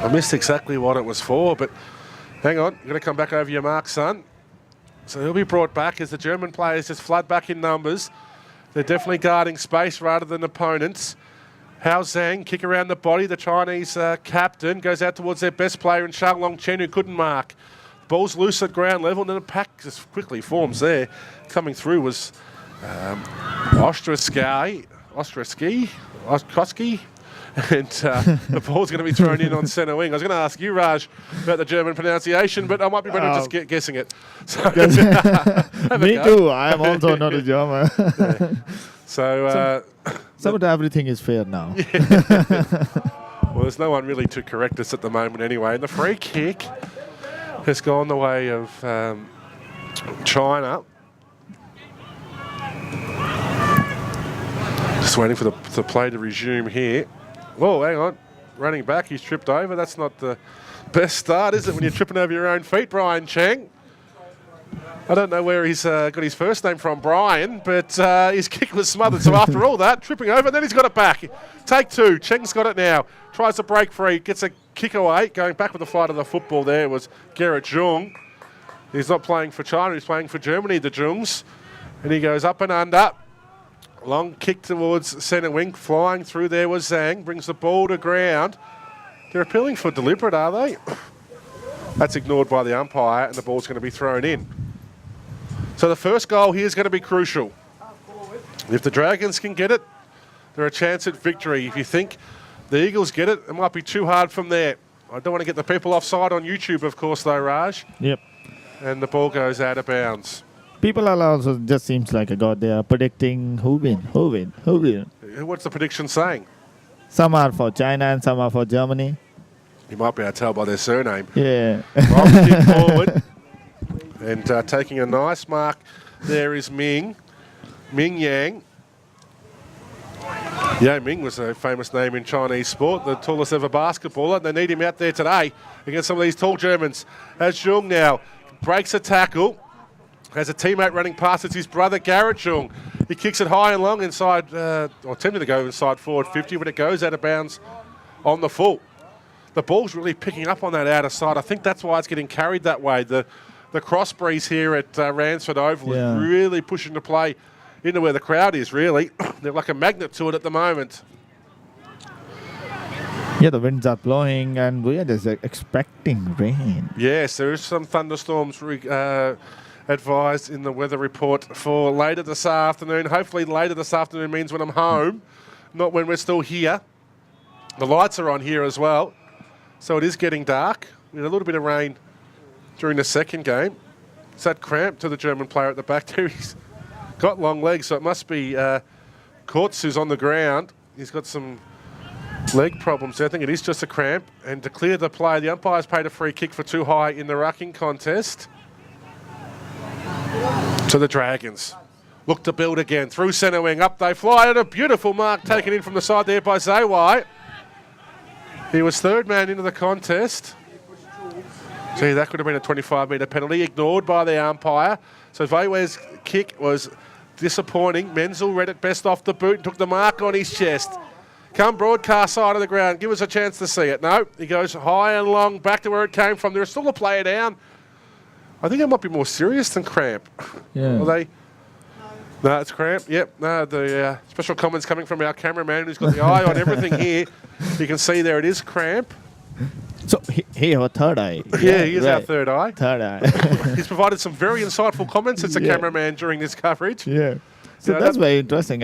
I missed exactly what it was for, but hang on. You're going to come back over your mark, son. So he'll be brought back as the German players just flood back in numbers. They're definitely guarding space rather than opponents. Hao Zhang, kick around the body. The Chinese captain goes out towards their best player in Xiaolong Chen, who couldn't mark. Ball's loose at ground level, and then a pack just quickly forms there. Coming through was Ostrowski. And the ball's going to be thrown in on centre wing. I was going to ask you, Raj, about the German pronunciation, but I might be better just guessing it. So,
Me too. I am also not a German.
Yeah. So
everything is fair now.
Well, there's no one really to correct us at the moment anyway. And the free kick has gone the way of China. Just waiting for the play to resume here. Whoa, hang on. Running back, he's tripped over. That's not the best start, is it, when you're tripping over your own feet, Brian Cheng? I don't know where he's got his first name from, Brian, but his kick was smothered. So after all that, tripping over, and then he's got it back. Take two. Cheng's got it now. Tries to break free, gets a kick away. Going back with the flight of the football there was Gerrit Jung. He's not playing for China, he's playing for Germany, the Jungs. And he goes up and under. Long kick towards centre wing. Flying through there was Zhang. Brings the ball to ground. They're appealing for deliberate, are they? That's ignored by the umpire, and the ball's going to be thrown in. So the first goal here is going to be crucial. If the Dragons can get it, they're a chance at victory. If you think the Eagles get it, it might be too hard from there. I don't want to get the people offside on YouTube, of course, though, Raj.
Yep.
And the ball goes out of bounds.
People are also just seems like a god. They are predicting who win.
What's the prediction saying?
Some are for China and some are for Germany.
You might be able to tell by their surname.
Yeah.
Long kick forward. And taking a nice mark there is Ming Yang. Yao Ming was a famous name in Chinese sport, the tallest ever basketballer. They need him out there today against some of these tall Germans. As Jung now breaks a tackle. Has a teammate running past. It's his brother, Gerrit Jung. He kicks it high and long inside, or attempted to go inside forward 50, but it goes out of bounds on the full. The ball's really picking up on that outer side. I think that's why it's getting carried that way. The cross breeze here at Ransford Oval is really pushing the play into where the crowd is, really. They're like a magnet to it at the moment.
Yeah, the winds are blowing and we are just expecting rain.
Yes, there is some thunderstorms advised in the weather report for later this afternoon. Hopefully later this afternoon means when I'm home, not when we're still here. The lights are on here as well, so it is getting dark. We had a little bit of rain during the second game. It's that cramp to the German player at the back there. He's got long legs, so it must be Kurtz who's on the ground. He's got some leg problems. I think it is just a cramp. And to clear the play, the umpire's paid a free kick for too high in the rucking contest to the Dragons. Look to build again. Through centre wing. Up they fly. And a beautiful mark taken in from the side there by Zawai. He was third man into the contest. Gee, that could have been a 25-metre penalty. Ignored by the umpire. So Vaiwe's kick was disappointing. Menzel read it best off the boot and took the mark on his chest. Come broadcast side of the ground. Give us a chance to see it. No, he goes high and long back to where it came from. There's still a player down. I think it might be more serious than cramp.
Yeah.
Are they? No, it's cramp. Yep. No, the special comments coming from our cameraman who's got the eye on everything here. You can see there it is cramp.
So he have a third eye.
Yeah, he is our third eye.
Third eye.
He's provided some very insightful comments as a cameraman during this coverage.
Yeah. So that's very interesting.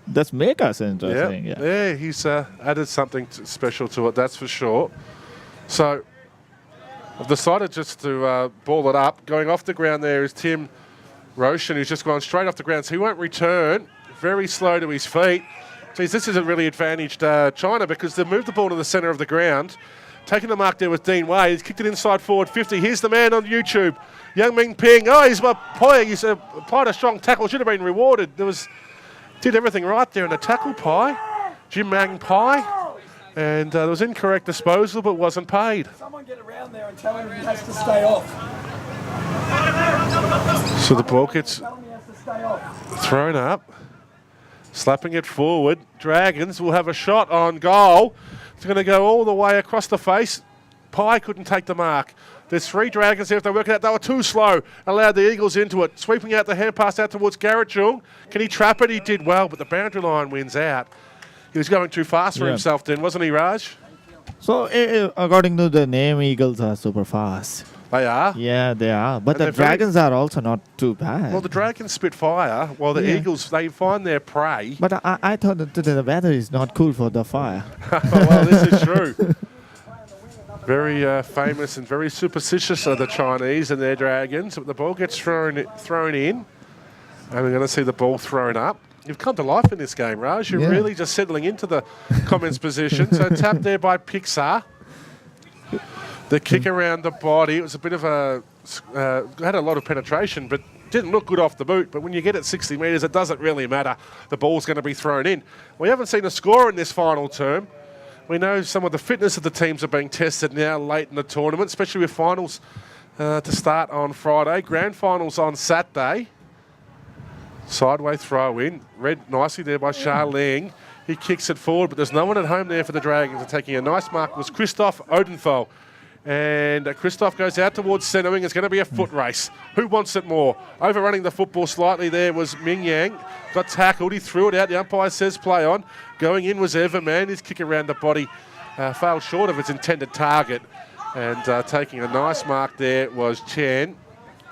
That's make us interesting.
Yeah, he's added something special to it, that's for sure. So I've decided just to ball it up. Going off the ground there is Tim Roshan, who's just gone straight off the ground, so he won't return. Very slow to his feet. Geez, this isn't really advantaged China because they've moved the ball to the centre of the ground. Taking the mark there with Dean Wade. He's kicked it inside forward 50. Here's the man on YouTube. Yang Ming Ping. Oh, he's applied a strong tackle. Should have been rewarded. Did everything right there in the tackle, Pai. Jim Mang Pai. And there was incorrect disposal, but wasn't paid.
Someone get around there and tell him he has to stay off.
So the ball gets thrown up. Slapping it forward. Dragons will have a shot on goal. It's going to go all the way across the face. Pai couldn't take the mark. There's three Dragons there. If they work it out, they were too slow. Allowed the Eagles into it. Sweeping out the hand pass out towards Garrett Jung. Can he trap it? He did well, but the boundary line wins out. He was going too fast for himself then, wasn't he, Raj?
So according to the name, Eagles are super fast.
They are?
Yeah, they are. But the Dragons are also not too bad.
Well, the Dragons spit fire, while the Eagles, they find their prey.
But I thought that the weather is not cool for the fire.
Well, this is true. Very famous and very superstitious are the Chinese and their Dragons. But the ball gets thrown in, and we're going to see the ball thrown up. You've come to life in this game, Raj. You're really just settling into the comments position. So tapped there by Pixar. The kick around the body, it was a bit of had a lot of penetration, but didn't look good off the boot. But when you get it 60 metres, it doesn't really matter. The ball's going to be thrown in. We haven't seen a score in this final term. We know some of the fitness of the teams are being tested now late in the tournament, especially with finals to start on Friday. Grand finals on Saturday. Sideway throw in. Read nicely there by Xia Ling. He kicks it forward, but there's no one at home there for the Dragons. And taking a nice mark was Christoph Odenthal. And Christoph goes out towards centre wing. It's going to be a foot race. Who wants it more? Overrunning the football slightly there was Ming Yang. Got tackled. He threw it out. The umpire says play on. Going in was Everman. His kick around the body failed short of its intended target. And taking a nice mark there was Chen.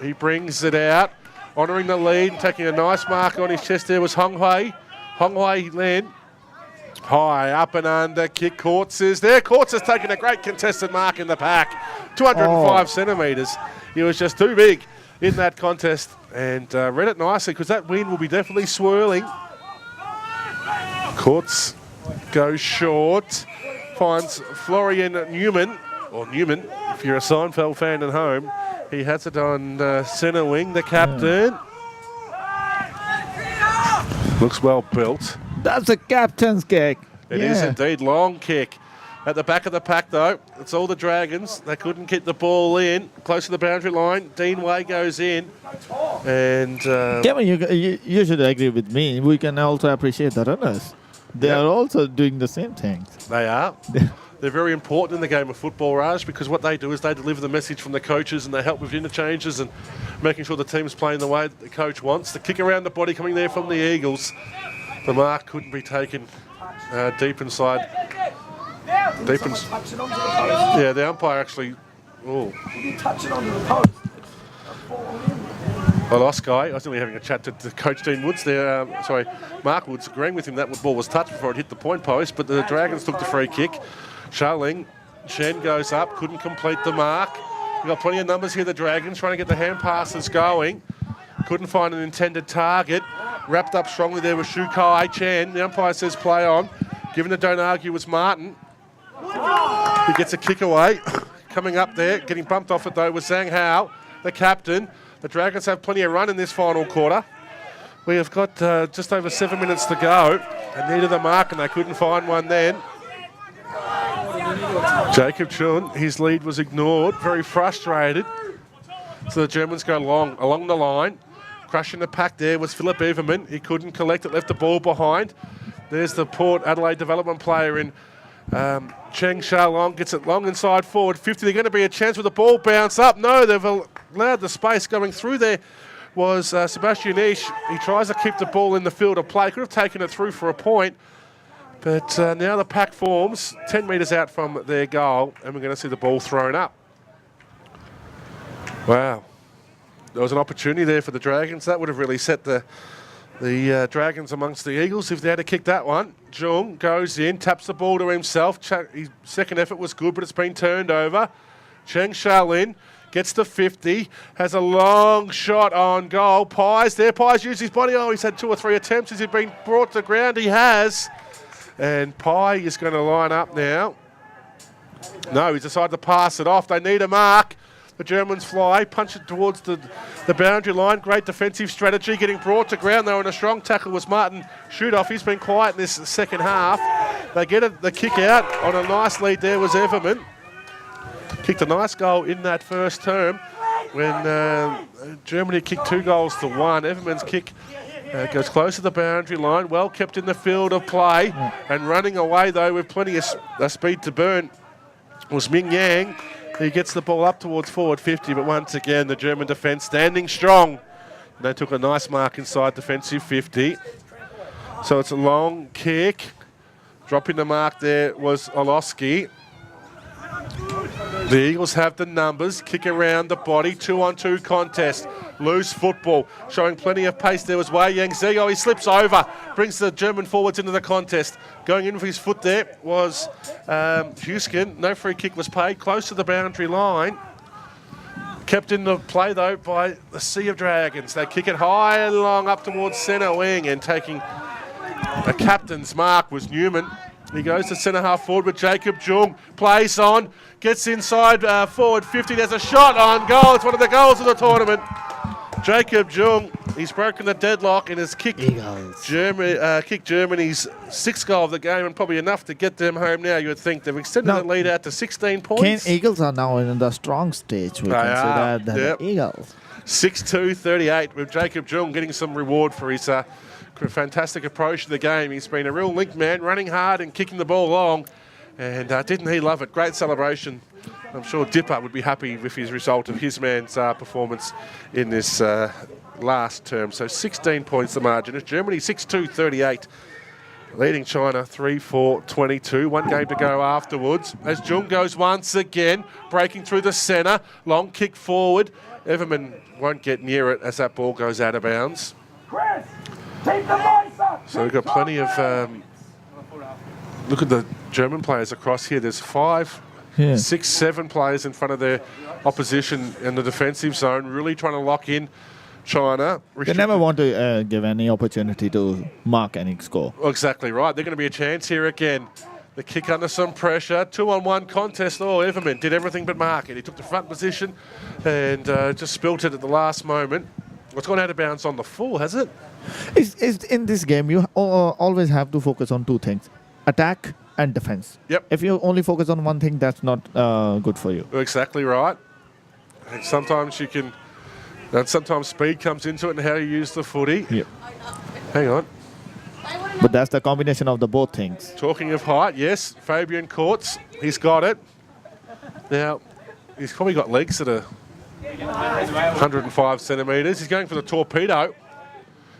He brings it out. Honouring the lead. Taking a nice mark on his chest there was Hong Hui. Hong Hui Len. High up and under, kick. Courts is there. Courts has taken a great contested mark in the pack. 205 centimetres. He was just too big in that contest and read it nicely because that wind will be definitely swirling. Courts goes short. Finds Florian Newman, or Newman, if you're a Seinfeld fan at home. He has it on centre wing, the captain. Looks well built.
That's a captain's kick.
It is indeed. Long kick. At the back of the pack, though, it's all the Dragons. They couldn't get the ball in. Close to the boundary line. Dean Way goes in. And
Kevin, you should agree with me. We can also appreciate the runners. They are also doing the same things.
they are. They're very important in the game of football, Raj, because what they do is they deliver the message from the coaches and they help with interchanges and making sure the team's playing the way that the coach wants. The kick around the body coming there from the Eagles. The mark couldn't be taken deep inside. Yeah, the umpire actually. Oh. I lost Guy. I was only having a chat to Coach Dean Woods there. Mark Woods agreeing with him that the ball was touched before it hit the point post, but the Dragons took the free kick. Charling, Chen goes up, couldn't complete the mark. We've got plenty of numbers here, the Dragons, trying to get the hand passes going. Couldn't find an intended target. Wrapped up strongly there with Shu Kai Chen. The umpire says play on. Given the don't argue was Martin. He gets a kick away. Coming up there, getting bumped off it though was Zhang Hao, the captain. The Dragons have plenty of run in this final quarter. We have got just over 7 minutes to go. They needed a mark and they couldn't find one then. Jacob Chun, his lead was ignored, very frustrated. So the Germans go along the line. Crushing the pack there was Philip Everman. He couldn't collect it, left the ball behind. There's the Port Adelaide development player in Cheng Shalong, gets it long inside forward 50. They're going to be a chance with the ball bounce up. No, they've allowed the space going through there. Was Sebastian Ish. He tries to keep the ball in the field of play. Could have taken it through for a point. But now the pack forms 10 metres out from their goal, and we're going to see the ball thrown up. Wow. There was an opportunity there for the Dragons. That would have really set the Dragons amongst the Eagles if they had to kick that one. Jung goes in, taps the ball to himself. His second effort was good, but it's been turned over. Cheng Shalin gets to 50, has a long shot on goal. Pies there. Pies used his body. Oh, he's had 2 or 3 attempts. Has he been brought to ground? He has. And Pye is going to line up now. No, he's decided to pass it off. They need a mark. The Germans fly, punch it towards the boundary line. Great defensive strategy, getting brought to ground. They were in a strong tackle was Martin Shutoff. He's been quiet in this second half. They get the kick out on a nice lead there was Everman. Kicked a nice goal in that first term when Germany kicked 2 goals to 1. Everman's kick goes close to the boundary line. Well kept in the field of play. And running away, though, with plenty of speed to burn was Ming Yang. He gets the ball up towards forward 50, but once again, the German defence standing strong. They took a nice mark inside defensive 50. So it's a long kick. Dropping the mark there was Oloski. The Eagles have the numbers. Kick around the body. 2-on-2 contest. Loose football. Showing plenty of pace. There was Wei Yang Zi. Oh, he slips over. Brings the German forwards into the contest. Going in with his foot there was Huskin. No free kick was paid. Close to the boundary line. Kept in the play, though, by the Sea of Dragons. They kick it high and long up towards centre wing. And taking a captain's mark was Newman. He goes to centre half forward with Jacob Jung. Plays on. Gets inside forward 50. There's a shot on goal. It's one of the goals of the tournament. Jacob Jung, he's broken the deadlock and has kicked Germany's 6th goal of the game, and probably enough to get them home now, you would think. They've extended the lead out to 16 points.
Eagles are now in the strong stage. We consider the Eagles.
6-2-38 with Jacob Jung getting some reward for his fantastic approach to the game. He's been a real link man, running hard and kicking the ball long. And didn't he love it? Great celebration. I'm sure Dipper would be happy with his result of his man's performance in this last term. So 16 points the margin. It's Germany 6-2-38. Leading China 3-4-22. 1 game to go afterwards. As Jung goes once again, breaking through the centre. Long kick forward. Everman won't get near it as that ball goes out of bounds. So we've got plenty of... look at the German players across here. There's 5, 6, 7 players in front of their opposition in the defensive zone, really trying to lock in China.
They never want to give any opportunity to mark any score.
Exactly right. They're going to be a chance here again. The kick under some pressure. 2-on-1 contest. Oh, Everman did everything but mark it. He took the front position and just spilt it at the last moment. It's gone out of bounds on the full, has it?
It's in this game, you always have to focus on 2 things. Attack and defense.
Yep.
If you only focus on one thing, that's not good for you.
Exactly right. And sometimes you can, and sometimes speed comes into it and how you use the footy.
Yep.
Hang on.
But that's the combination of the both things.
Talking of height, yes, Fabian Courts, he's got it. Now, he's probably got legs that are 105 centimetres. He's going for the torpedo.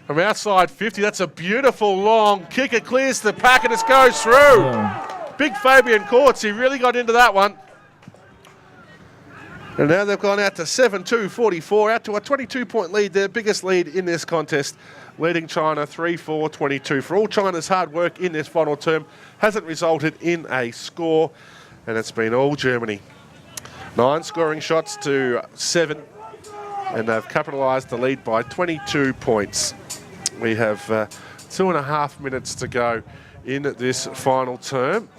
From outside 50, that's a beautiful long kick. It clears the pack and it goes through.
Yeah.
Big Fabian Courts, he really got into that one. And now they've gone out to 7-2-44, out to a 22-point lead, their biggest lead in this contest, leading China 3-4-22. For all China's hard work in this final term hasn't resulted in a score, and it's been all Germany. 9 scoring shots to 7, and they've capitalised the lead by 22 points. We have 2.5 minutes to go in this final term.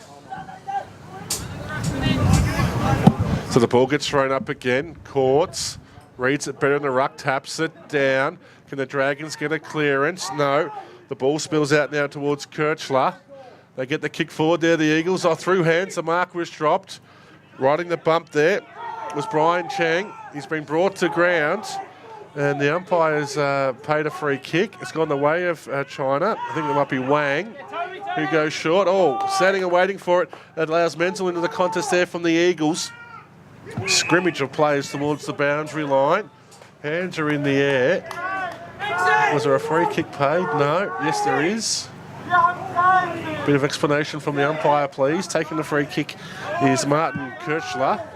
So the ball gets thrown up again. Courts reads it better in the ruck, taps it down. Can the Dragons get a clearance? No. The ball spills out now towards Kirchler. They get the kick forward there. The Eagles are through hands. The mark was dropped. Riding the bump there was Brian Chang. He's been brought to ground. And the umpires paid a free kick. It's gone the way of China. I think it might be Wang who goes short. Oh, standing and waiting for it. That allows Menzel into the contest there from the Eagles. Scrimmage of players towards the boundary line. Hands are in the air. Was there a free kick paid? No. Yes, there is. Bit of explanation from the umpire, please. Taking the free kick is Martin Kirchler.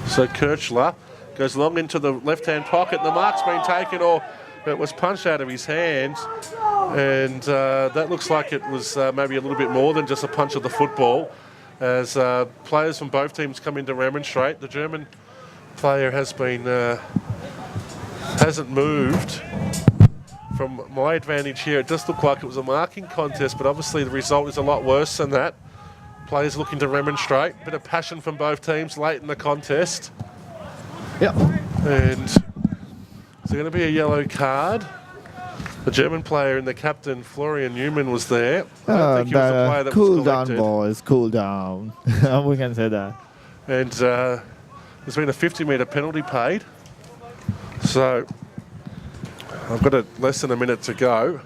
So Kirchler goes long into the left-hand pocket. The mark's been taken, or it was punched out of his hand. And that looks like it was maybe a little bit more than just a punch of the football. As players from both teams come in to remonstrate, the German player has been hasn't moved. From my advantage here, it does look like it was a marking contest, but obviously the result is a lot worse than that. Players looking to remonstrate. Bit of passion from both teams late in the contest.
Yep.
And is there going to be a yellow card? The German player and the captain, Florian Newman, was there. I don't think he was the player that
cool
was collected.
down, boys. Cool down. We can say that.
And there's been a 50-metre penalty paid. So I've got less than a minute to go.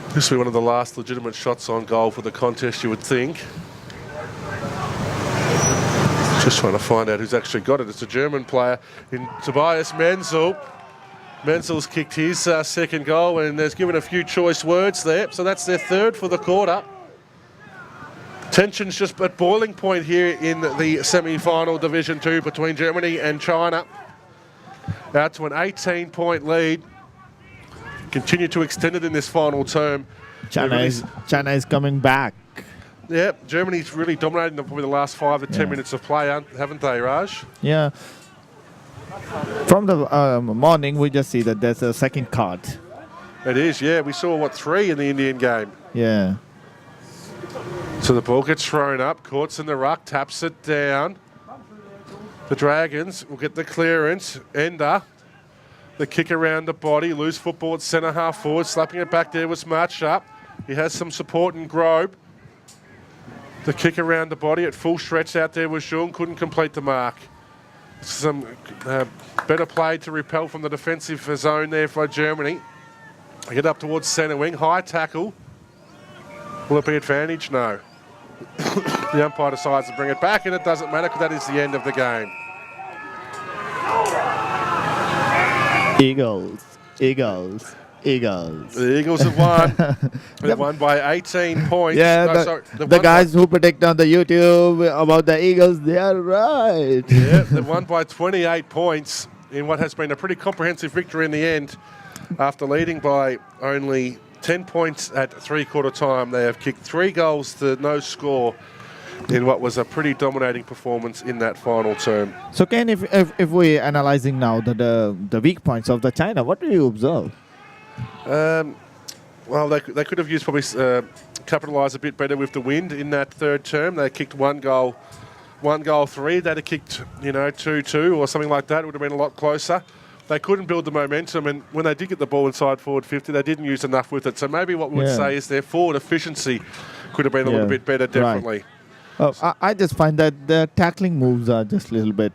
This will be one of the last legitimate shots on goal for the contest, you would think. Just trying to find out who's actually got it. It's a German player in Tobias Menzel. Menzel's kicked his second goal, and there's given a few choice words there. So that's their third for the quarter. Tension's just at boiling point here in the semi-final Division 2 between Germany and China. Out to an 18-point lead. Continue to extend it in this final term.
China is coming back.
Yeah, Germany's really dominating probably the last 5 to 10 minutes of play, haven't they, Raj?
Yeah. From the morning, we just see that there's a second card.
It is, yeah. We saw, 3 in the Indian game?
Yeah.
So the ball gets thrown up. Courts in the ruck, taps it down. The Dragons will get the clearance. Ender, the kick around the body. Loose football at centre half forward. Slapping it back there was Marchup. He has some support in Grobe. The kick around the body at full stretch out there was Jung. Couldn't complete the mark. Some better play to repel from the defensive zone there for Germany. They get up towards centre wing. High tackle. Will it be advantage? No. The umpire decides to bring it back, and it doesn't matter because that is the end of the game.
Eagles.
The Eagles have won. They've won by 18 points.
Yeah, the guys who predict on the YouTube about the Eagles, they are right.
Yeah, they've won by 28 points in what has been a pretty comprehensive victory in the end. After leading by only 10 points at three-quarter time, they have kicked 3 goals to no score in what was a pretty dominating performance in that final term.
So, Ken, if we're analyzing now the weak points of the China, what do you observe?
Well, they could have used probably capitalise a bit better with the wind in that third term. They kicked 1 goal 3. They'd have kicked 2-2 or something like that. It would have been a lot closer. they couldn't build the momentum, and when they did get the ball inside forward 50, they didn't use enough with it. So maybe what we would say is their forward efficiency could have been a little bit better, definitely.
Right. I just find that their tackling moves are just a little bit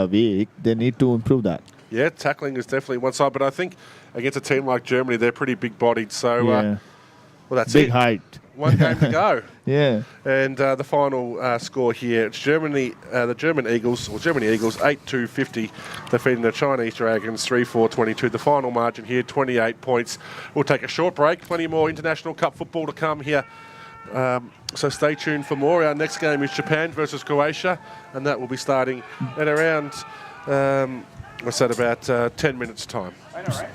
weak. They need to improve that.
Yeah, tackling is definitely one side, but I think against a team like Germany, they're pretty big-bodied. So, well, that's
big
it.
height.
One game to go.
Yeah.
And the final score here, it's Germany, the German Eagles, 8-2-50, defeating the Chinese Dragons 3-4-22. The final margin here, 28 points. We'll take a short break. Plenty more International Cup football to come here. So stay tuned for more. Our next game is Japan versus Croatia, and that will be starting at around, about 10 minutes' time.
I know, right?